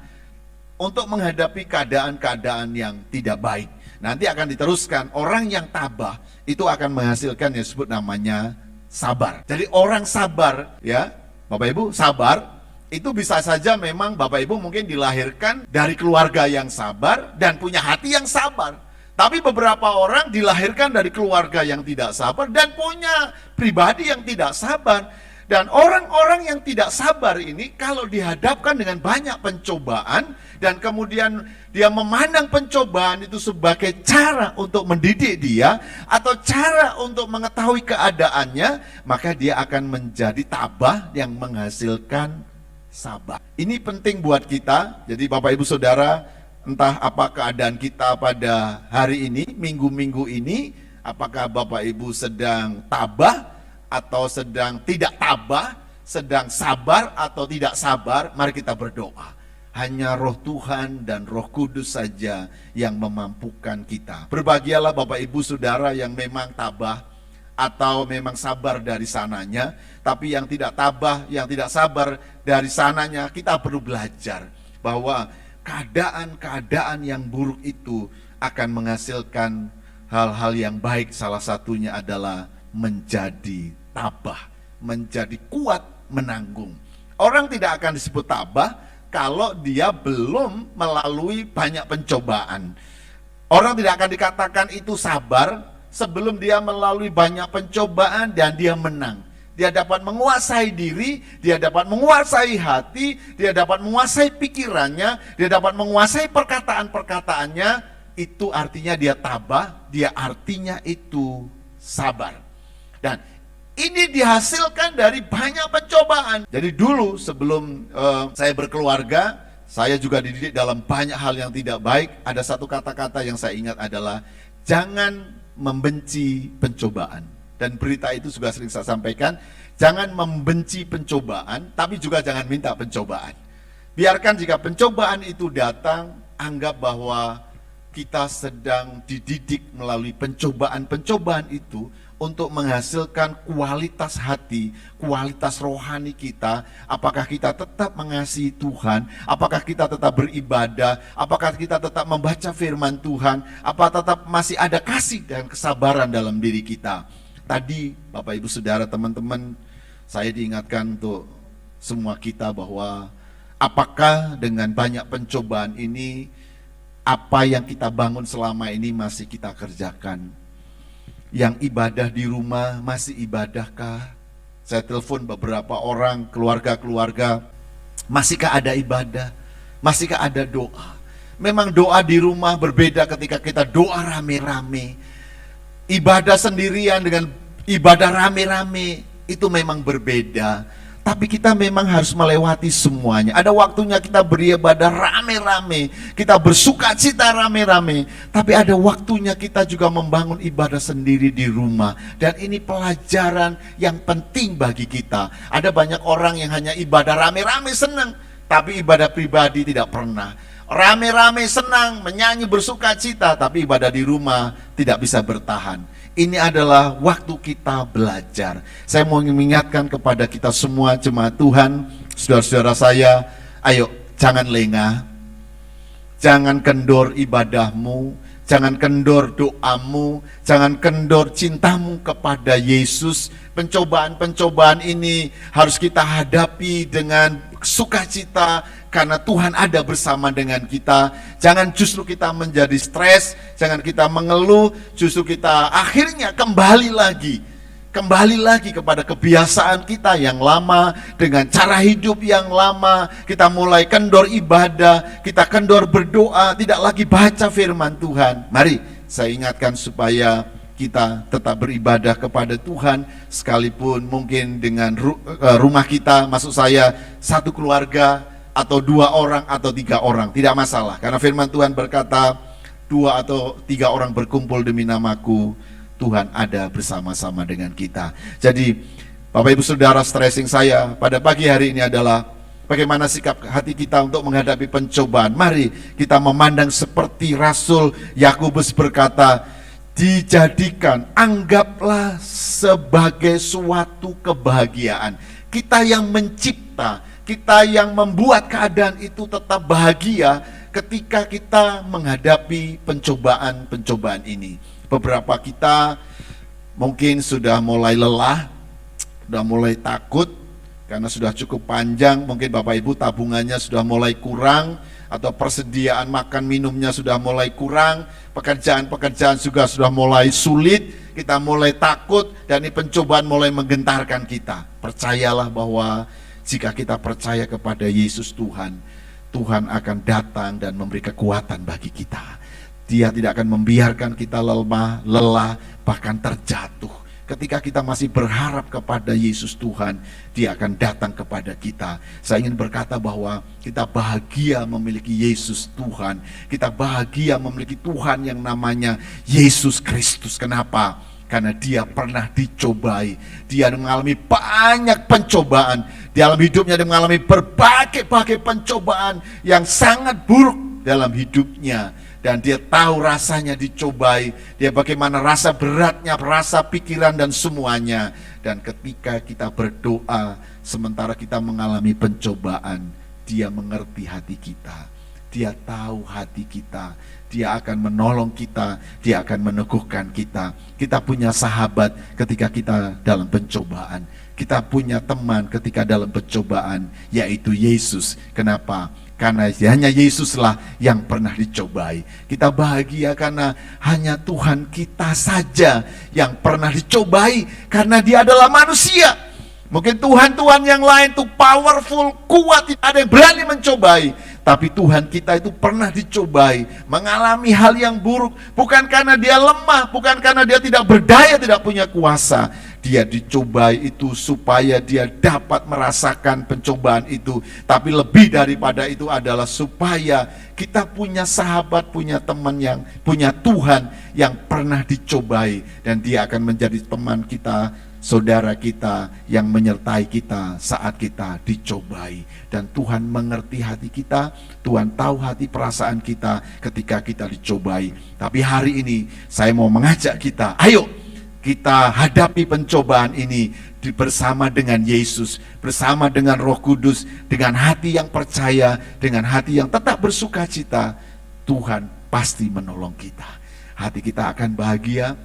untuk menghadapi keadaan-keadaan yang tidak baik. Nanti akan diteruskan, orang yang tabah itu akan menghasilkan yang disebut namanya sabar. Jadi orang sabar, ya Bapak Ibu, sabar itu bisa saja memang Bapak Ibu mungkin dilahirkan dari keluarga yang sabar dan punya hati yang sabar. Tapi beberapa orang dilahirkan dari keluarga yang tidak sabar dan punya pribadi yang tidak sabar. Dan orang-orang yang tidak sabar ini kalau dihadapkan dengan banyak pencobaan dan kemudian dia memandang pencobaan itu sebagai cara untuk mendidik dia atau cara untuk mengetahui keadaannya, maka dia akan menjadi tabah yang menghasilkan sabar. Ini penting buat kita. Jadi Bapak Ibu Saudara, entah apa keadaan kita pada hari ini, minggu-minggu ini, apakah Bapak Ibu sedang tabah atau sedang tidak tabah, sedang sabar atau tidak sabar, mari kita berdoa. Hanya Roh Tuhan dan Roh Kudus saja yang memampukan kita. Berbahagialah Bapak Ibu Saudara yang memang tabah atau memang sabar dari sananya, tapi yang tidak tabah, yang tidak sabar dari sananya, kita perlu belajar bahwa keadaan-keadaan yang buruk itu akan menghasilkan hal-hal yang baik. Salah satunya adalah menjadi tabah, menjadi kuat menanggung. Orang tidak akan disebut tabah kalau dia belum melalui banyak pencobaan. Orang tidak akan dikatakan itu sabar sebelum dia melalui banyak pencobaan dan dia menang. Dia dapat menguasai diri, dia dapat menguasai hati, dia dapat menguasai pikirannya, dia dapat menguasai perkataan-perkataannya. Itu artinya dia tabah, dia artinya itu sabar. Dan ini dihasilkan dari banyak pencobaan. Jadi dulu sebelum saya berkeluarga, saya juga dididik dalam banyak hal yang tidak baik. Ada satu kata-kata yang saya ingat adalah jangan membenci pencobaan. Dan berita itu juga sering saya sampaikan, jangan membenci pencobaan, tapi juga jangan minta pencobaan. Biarkan jika pencobaan itu datang, anggap bahwa kita sedang dididik melalui pencobaan-pencobaan itu untuk menghasilkan kualitas hati, kualitas rohani kita. Apakah kita tetap mengasihi Tuhan? Apakah kita tetap beribadah? Apakah kita tetap membaca firman Tuhan? Apa tetap masih ada kasih dan kesabaran dalam diri kita? Tadi Bapak Ibu Saudara teman-teman, saya diingatkan untuk semua kita bahwa apakah dengan banyak pencobaan ini, apa yang kita bangun selama ini masih kita kerjakan? Yang ibadah di rumah masih ibadahkah? Saya telepon beberapa orang, keluarga-keluarga, masihkah ada ibadah? Masihkah ada doa? Memang doa di rumah berbeda ketika kita doa rame-rame. Ibadah sendirian dengan ibadah rame-rame itu memang berbeda. Tapi kita memang harus melewati semuanya. Ada waktunya kita beribadah rame-rame, kita bersuka cita rame-rame. Tapi ada waktunya kita juga membangun ibadah sendiri di rumah. Dan ini pelajaran yang penting bagi kita. Ada banyak orang yang hanya ibadah rame-rame senang, tapi ibadah pribadi tidak pernah. Rame-rame senang, menyanyi bersuka cita, tapi ibadah di rumah tidak bisa bertahan. Ini adalah waktu kita belajar. Saya mau mengingatkan kepada kita semua jemaat Tuhan, saudara-saudara saya, ayo jangan lengah, jangan kendor ibadahmu, jangan kendor doamu, jangan kendor cintamu kepada Yesus. Pencobaan-pencobaan ini harus kita hadapi dengan sukacita, karena Tuhan ada bersama dengan kita. Jangan justru kita menjadi stres, jangan kita mengeluh, justru kita akhirnya kembali lagi kepada kebiasaan kita yang lama, dengan cara hidup yang lama. Kita mulai kendor ibadah, kita kendor berdoa, tidak lagi baca firman Tuhan. Mari saya ingatkan supaya kita tetap beribadah kepada Tuhan, sekalipun mungkin dengan rumah kita, maksud saya satu keluarga, atau 2 orang atau 3 orang, tidak masalah. Karena firman Tuhan berkata, 2 atau 3 orang berkumpul demi namaku, Tuhan ada bersama-sama dengan kita. Jadi Bapak Ibu Saudara, stressing saya pada pagi hari ini adalah bagaimana sikap hati kita untuk menghadapi pencobaan. Mari kita memandang seperti Rasul Yakobus berkata, dijadikan, anggaplah sebagai suatu kebahagiaan. Kita yang mencipta, kita yang membuat keadaan itu tetap bahagia ketika kita menghadapi pencobaan-pencobaan ini. Beberapa kita mungkin sudah mulai lelah, sudah mulai takut, karena sudah cukup panjang. Mungkin Bapak Ibu tabungannya sudah mulai kurang, atau persediaan makan minumnya sudah mulai kurang, pekerjaan-pekerjaan juga sudah mulai sulit, kita mulai takut, dan ini pencobaan mulai menggentarkan kita. Percayalah bahwa jika kita percaya kepada Yesus Tuhan, Tuhan akan datang dan memberi kekuatan bagi kita. Dia tidak akan membiarkan kita lemah, lelah, bahkan terjatuh. Ketika kita masih berharap kepada Yesus Tuhan, Dia akan datang kepada kita. Saya ingin berkata bahwa kita bahagia memiliki Yesus Tuhan. Kita bahagia memiliki Tuhan yang namanya Yesus Kristus. Kenapa? Karena Dia pernah dicobai. Dia mengalami banyak pencobaan. Di dalam hidupnya dia mengalami berbagai pencobaan yang sangat buruk dalam hidupnya. Dan dia tahu rasanya dicobai. Dia bagaimana rasa beratnya, rasa pikiran dan semuanya. Dan ketika kita berdoa, sementara kita mengalami pencobaan, Dia mengerti hati kita. Dia tahu hati kita. Dia akan menolong kita, Dia akan meneguhkan kita. Kita punya sahabat ketika kita dalam pencobaan. Kita punya teman ketika dalam pencobaan, yaitu Yesus. Kenapa? Karena hanya Yesuslah yang pernah dicobai. Kita bahagia karena hanya Tuhan kita saja yang pernah dicobai, karena Dia adalah manusia. Mungkin Tuhan-Tuhan yang lain itu powerful, kuat, tidak ada yang berani mencobai. Tapi Tuhan kita itu pernah dicobai, mengalami hal yang buruk. Bukan karena Dia lemah, bukan karena Dia tidak berdaya, tidak punya kuasa. Dia dicobai itu supaya Dia dapat merasakan pencobaan itu. Tapi lebih daripada itu adalah supaya kita punya sahabat, punya teman punya Tuhan yang pernah dicobai. Dan Dia akan menjadi teman kita saudara kita yang menyertai kita saat kita dicobai. Dan Tuhan mengerti hati kita, Tuhan tahu hati perasaan kita ketika kita dicobai. Tapi hari ini saya mau mengajak kita, ayo kita hadapi pencobaan ini bersama dengan Yesus, bersama dengan Roh Kudus, dengan hati yang percaya, dengan hati yang tetap bersuka cita. Tuhan pasti menolong kita. Hati kita akan bahagia,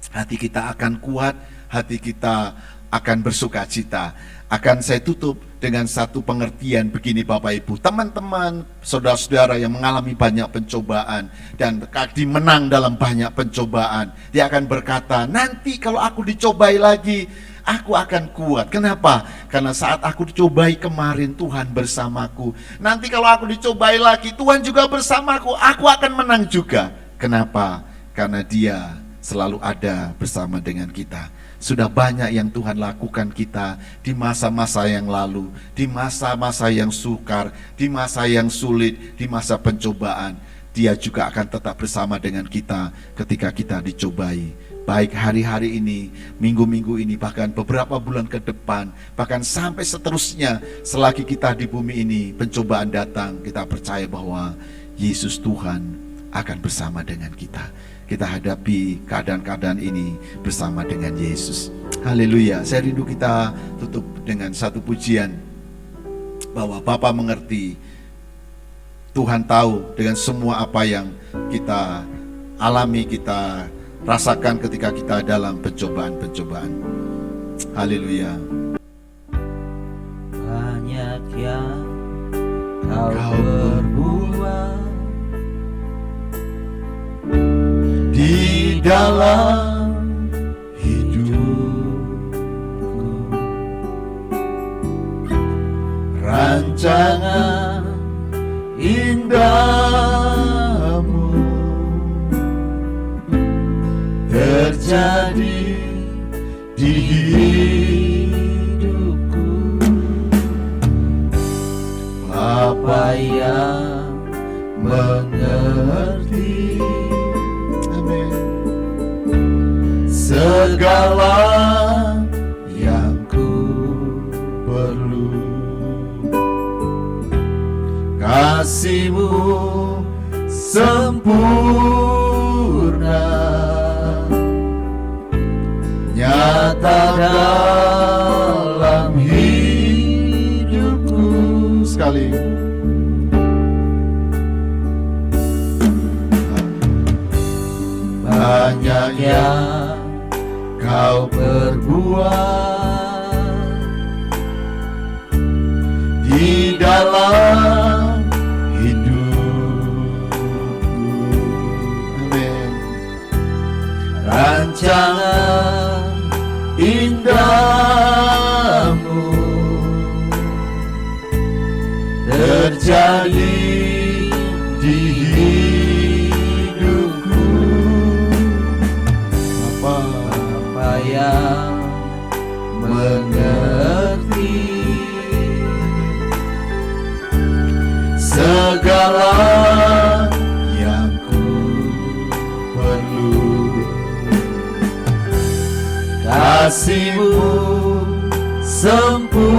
hati kita akan kuat, hati kita akan bersuka cita. Akan saya tutup dengan satu pengertian begini Bapak Ibu. Teman-teman, saudara-saudara yang mengalami banyak pencobaan dan menang dalam banyak pencobaan, dia akan berkata, nanti kalau aku dicobai lagi, aku akan kuat. Kenapa? Karena saat aku dicobai kemarin, Tuhan bersamaku. Nanti kalau aku dicobai lagi, Tuhan juga bersamaku. Aku akan menang juga. Kenapa? Karena Dia selalu ada bersama dengan kita. Sudah banyak yang Tuhan lakukan kita di masa-masa yang lalu, di masa-masa yang sukar, di masa yang sulit, di masa pencobaan. Dia juga akan tetap bersama dengan kita ketika kita dicobai. Baik hari-hari ini, minggu-minggu ini, bahkan beberapa bulan ke depan, bahkan sampai seterusnya, selagi kita di bumi ini, pencobaan datang, kita percaya bahwa Yesus Tuhan akan bersama dengan kita. Kita hadapi keadaan-keadaan ini bersama dengan Yesus. Haleluya. Saya rindu kita tutup dengan satu pujian, bahwa Bapa mengerti, Tuhan tahu dengan semua apa yang kita alami, kita rasakan ketika kita dalam pencobaan-pencobaan. Haleluya. Banyak yang kau berbuat di dalam hidupku, rancangan indahmu terjadi di hidupku. Bapa yang mengerti segala yang ku perlu, kasih-Mu sempurna, nyata dalam hidupku. Sekali. Banyak yang kau perbuat di dalam hidupku. Amin. Rancangan indahmu terjadi di hidupku. Bapa yang mengerti segala yang ku perlu, kasih-Mu sempurna,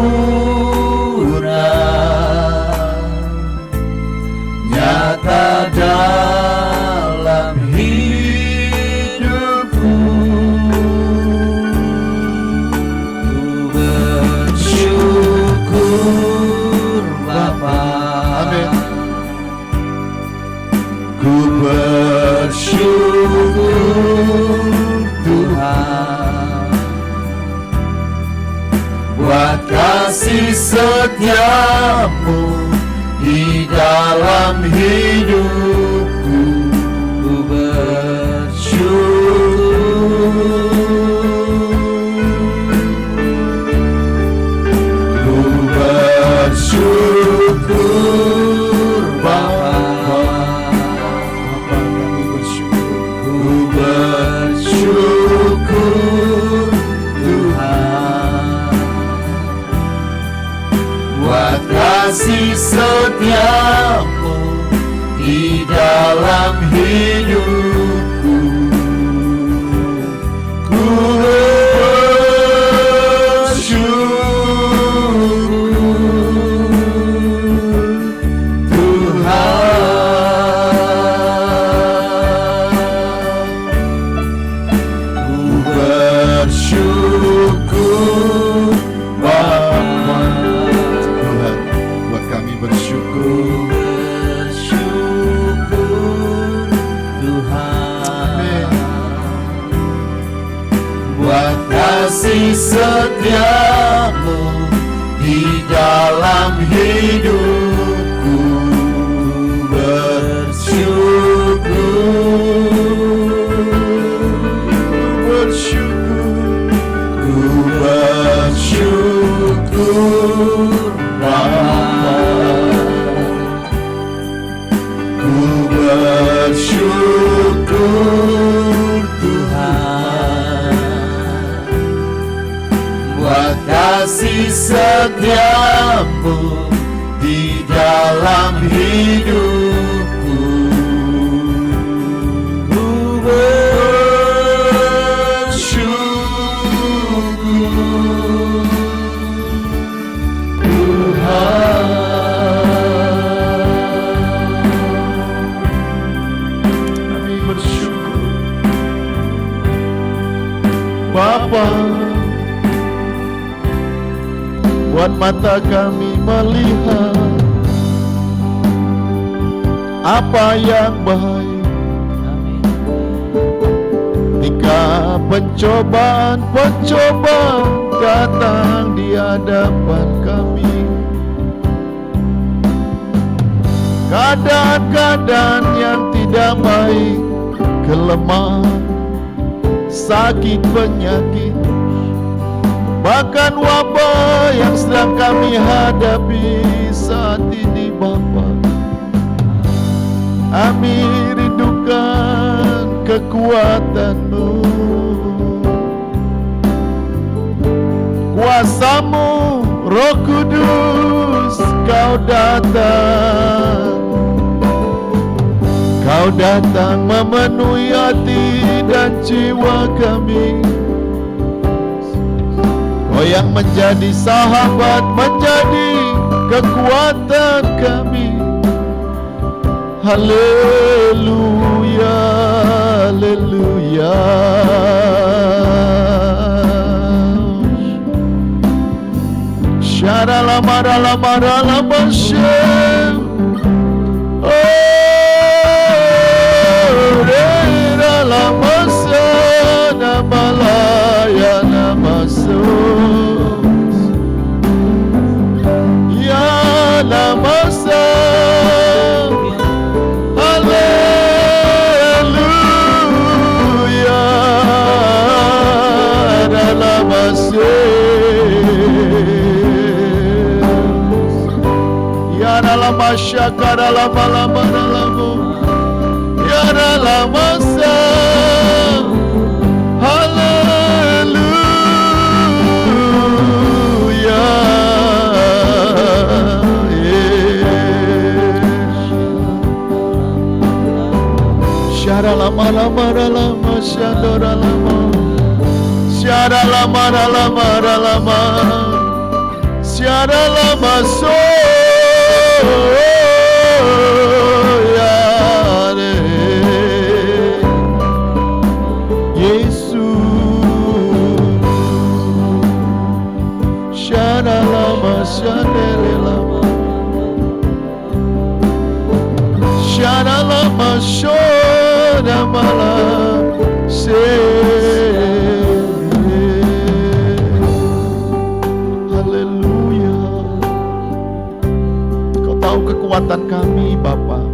nyata dalam hidupku. Ku bersyukur Bapa. Amin. Ku bersyukur Tuhan buat kasih setia-Mu di dalam hidupku. Ku bersyukur Bapa. Ku bersyukur Tuhan buat kasih setia-Mu di dalam hidupku. Ku kasih setiamu di dalam hidupku bersyukur Bapa, ku bersyukur Tuhan buat kasih setiamu di dalam hidupku. Ku bersyukur Tuhan. Kami bersyukur Bapa, buat mata kami melihat apa yang baik. Ketika pencobaan datang di hadapan kami, keadaan-keadaan yang tidak baik, kelemahan, sakit, penyakit, bahkan wabah yang sedang kami hadapi saat ini Bapa, kami rindukan kekuatan-Mu, kuasa-Mu, Roh Kudus, Kau datang memenuhi hati dan jiwa kami. Kau yang menjadi sahabat, menjadi kekuatan kami. Haleluya, haleluya. Syaralamaralamaralamashem. Oh, reramasa namalaya namasos. Ya namasa. Haleluya. Masya karalama lama lama ya ralamasa. Haleluya. Syara lama lama lama syadora lama syara lama lama lama syara lama so. Haleluya. Kau tahu kekuatan kami Bapa.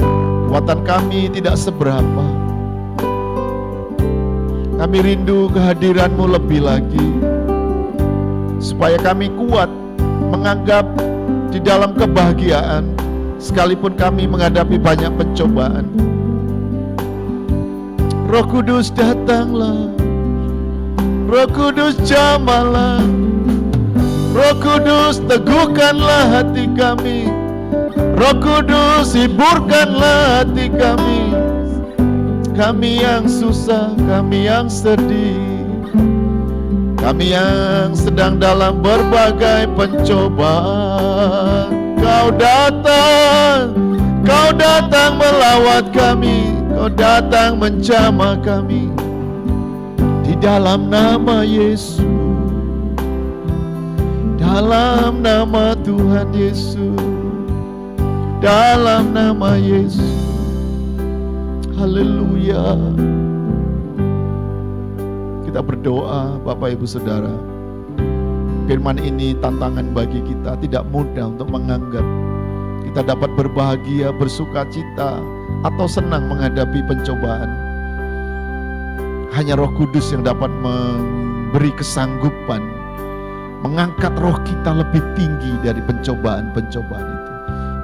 Kekuatan kami tidak seberapa. Kami rindu kehadiran-Mu lebih lagi, supaya kami kuat menganggap di dalam kebahagiaan, sekalipun kami menghadapi banyak pencobaan. Roh Kudus datanglah, Roh Kudus jamahlah, Roh Kudus teguhkanlah hati kami, Roh Kudus hiburkanlah hati kami. Kami yang susah, kami yang sedih, kami yang sedang dalam berbagai pencobaan. Kau datang melawat kami, Kau datang menjamah kami. Di dalam nama Yesus, dalam nama Tuhan Yesus, dalam nama Yesus. Haleluya. kita berdoa, Bapak Ibu Saudara. Firman ini tantangan bagi kita, tidak mudah untuk menganggap kita dapat berbahagia, bersuka cita, atau senang menghadapi pencobaan. Hanya Roh Kudus yang dapat memberi kesanggupan, mengangkat roh kita lebih tinggi dari pencobaan-pencobaan itu,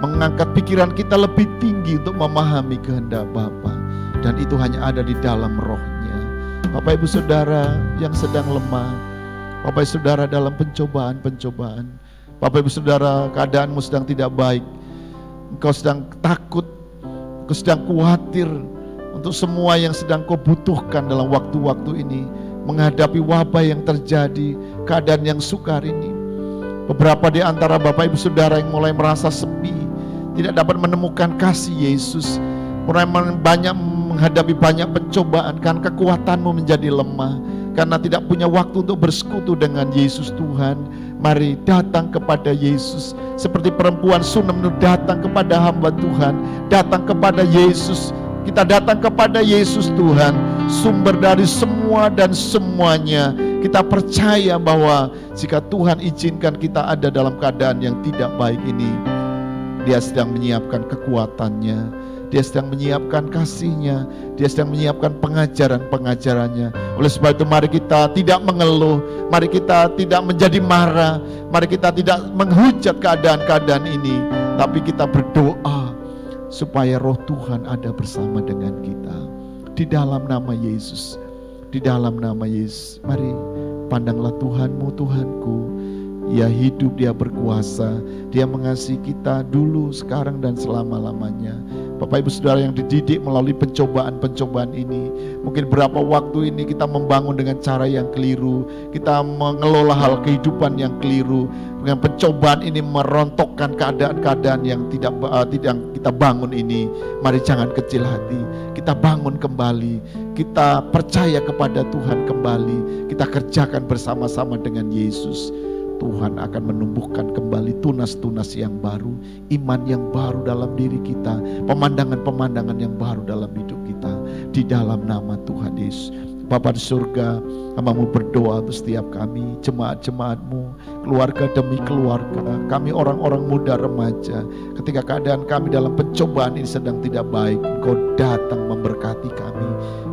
mengangkat pikiran kita lebih tinggi untuk memahami kehendak Bapa, dan itu hanya ada di dalam Roh-Nya. Bapak Ibu Saudara yang sedang lemah, Bapak Ibu Saudara dalam pencobaan-pencobaan, Bapak Ibu Saudara keadaanmu sedang tidak baik, engkau sedang takut, engkau sedang khawatir untuk semua yang sedang kau butuhkan dalam waktu-waktu ini, menghadapi wabah yang terjadi, keadaan yang sukar ini. Beberapa di antara Bapak Ibu Saudara yang mulai merasa sepi, tidak dapat menemukan kasih Yesus, mulai menghadapi banyak pencobaan karena kekuatanmu menjadi lemah, karena tidak punya waktu untuk bersekutu dengan Yesus Tuhan. Mari datang kepada Yesus, seperti perempuan Sunem datang kepada hamba Tuhan, datang kepada Yesus. Kita datang kepada Yesus Tuhan, sumber dari semua dan semuanya. Kita percaya bahwa jika Tuhan izinkan kita ada dalam keadaan yang tidak baik ini, Dia sedang menyiapkan kekuatannya, Dia sedang menyiapkan kasih-Nya, Dia sedang menyiapkan pengajaran-pengajarannya. Oleh sebab itu mari kita tidak mengeluh, mari kita tidak menjadi marah, mari kita tidak menghujat keadaan-keadaan ini, tapi kita berdoa supaya Roh Tuhan ada bersama dengan kita. Di dalam nama Yesus, di dalam nama Yesus, mari pandanglah Tuhanmu, Tuhanku. Dia hidup, Dia berkuasa, Dia mengasihi kita dulu, sekarang, dan selama-lamanya. Bapak Ibu Saudara yang dididik melalui pencobaan-pencobaan ini, mungkin berapa waktu ini kita membangun dengan cara yang keliru, kita mengelola hal kehidupan yang keliru. Dengan pencobaan ini merontokkan keadaan-keadaan yang tidak kita bangun ini. Mari jangan kecil hati, kita bangun kembali, kita percaya kepada Tuhan kembali, kita kerjakan bersama-sama dengan Yesus. Tuhan akan menumbuhkan kembali tunas-tunas yang baru, iman yang baru dalam diri kita, pemandangan-pemandangan yang baru dalam hidup kita, di dalam nama Tuhan Yesus. Bapa di surga, hamba-Mu berdoa untuk setiap kami, jemaat-jemaat-Mu, keluarga demi keluarga, kami orang-orang muda remaja, ketika keadaan kami dalam pencobaan ini sedang tidak baik, Engkau datang memberkati kami.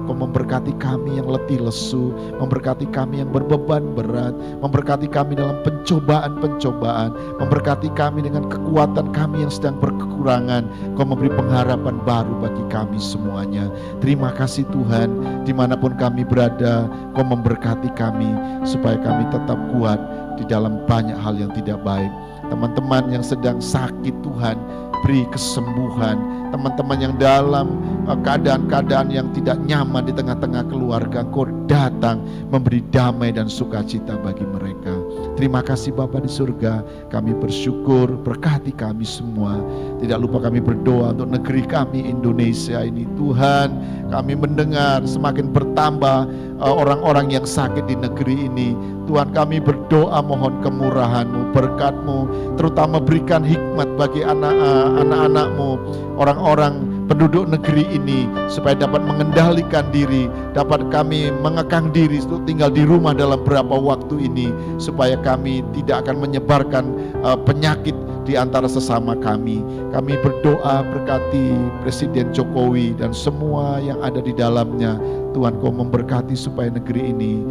Engkau memberkati kami yang letih lesu, memberkati kami yang berbeban berat, memberkati kami dalam pencobaan-pencobaan, memberkati kami dengan kekuatan kami yang sedang berkekurangan. Engkau memberi pengharapan baru bagi kami semuanya. Terima kasih Tuhan, dimanapun kami berada, Engkau memberkati kami supaya kami tetap kuat di dalam banyak hal yang tidak baik. Teman-teman yang sedang sakit, Tuhan beri kesembuhan. Teman-teman yang dalam keadaan-keadaan yang tidak nyaman di tengah-tengah keluarga, Engkau datang memberi damai dan sukacita bagi mereka. Terima kasih Bapa di surga, kami bersyukur, berkati kami semua. Tidak lupa kami berdoa untuk negeri kami Indonesia ini. Tuhan, kami mendengar semakin bertambah orang-orang yang sakit di negeri ini. Tuhan, kami berdoa mohon kemurahan-Mu, berkat-Mu, terutama berikan hikmat bagi anak-anak-Mu, orang-orang penduduk negeri ini, supaya dapat mengendalikan diri, dapat kami mengekang diri untuk tinggal di rumah dalam beberapa waktu ini, supaya kami tidak akan menyebarkan penyakit di antara sesama kami. Kami berdoa berkati Presiden Jokowi dan semua yang ada di dalamnya. Tuhan, Kau memberkati supaya negeri ini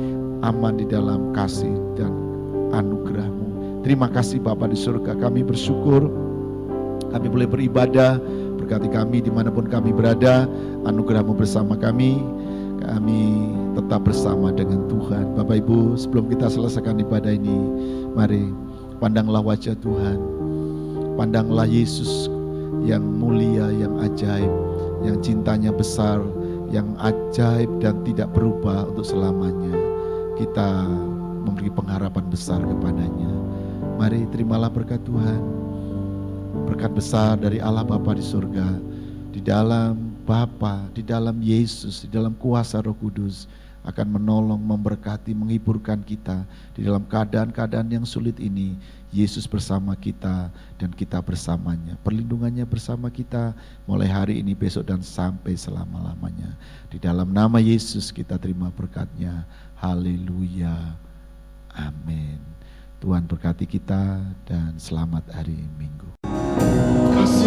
aman di dalam kasih dan anugerah-Mu. Terima kasih Bapa di surga, kami bersyukur kami boleh beribadah. Berkati kami dimanapun kami berada, anugerah-Mu bersama kami tetap bersama dengan Tuhan. Bapak Ibu, sebelum kita selesaikan ibadah ini, mari pandanglah wajah Tuhan, pandanglah Yesus yang mulia, yang ajaib, yang cintanya besar, yang ajaib dan tidak berubah untuk selamanya. Kita memberi pengharapan besar kepadanya. Mari terimalah berkat Tuhan, berkat besar dari Allah Bapa di surga, di dalam Bapa, di dalam Yesus, di dalam kuasa Roh Kudus. akan menolong, memberkati, menghiburkan kita di dalam keadaan-keadaan yang sulit ini. Yesus bersama kita dan kita bersamanya. Perlindungannya bersama kita mulai hari ini, besok, dan sampai selama-lamanya. Di dalam nama Yesus kita terima berkat-Nya. Haleluya. Amin. Tuhan berkati kita dan selamat hari Minggu. Kasih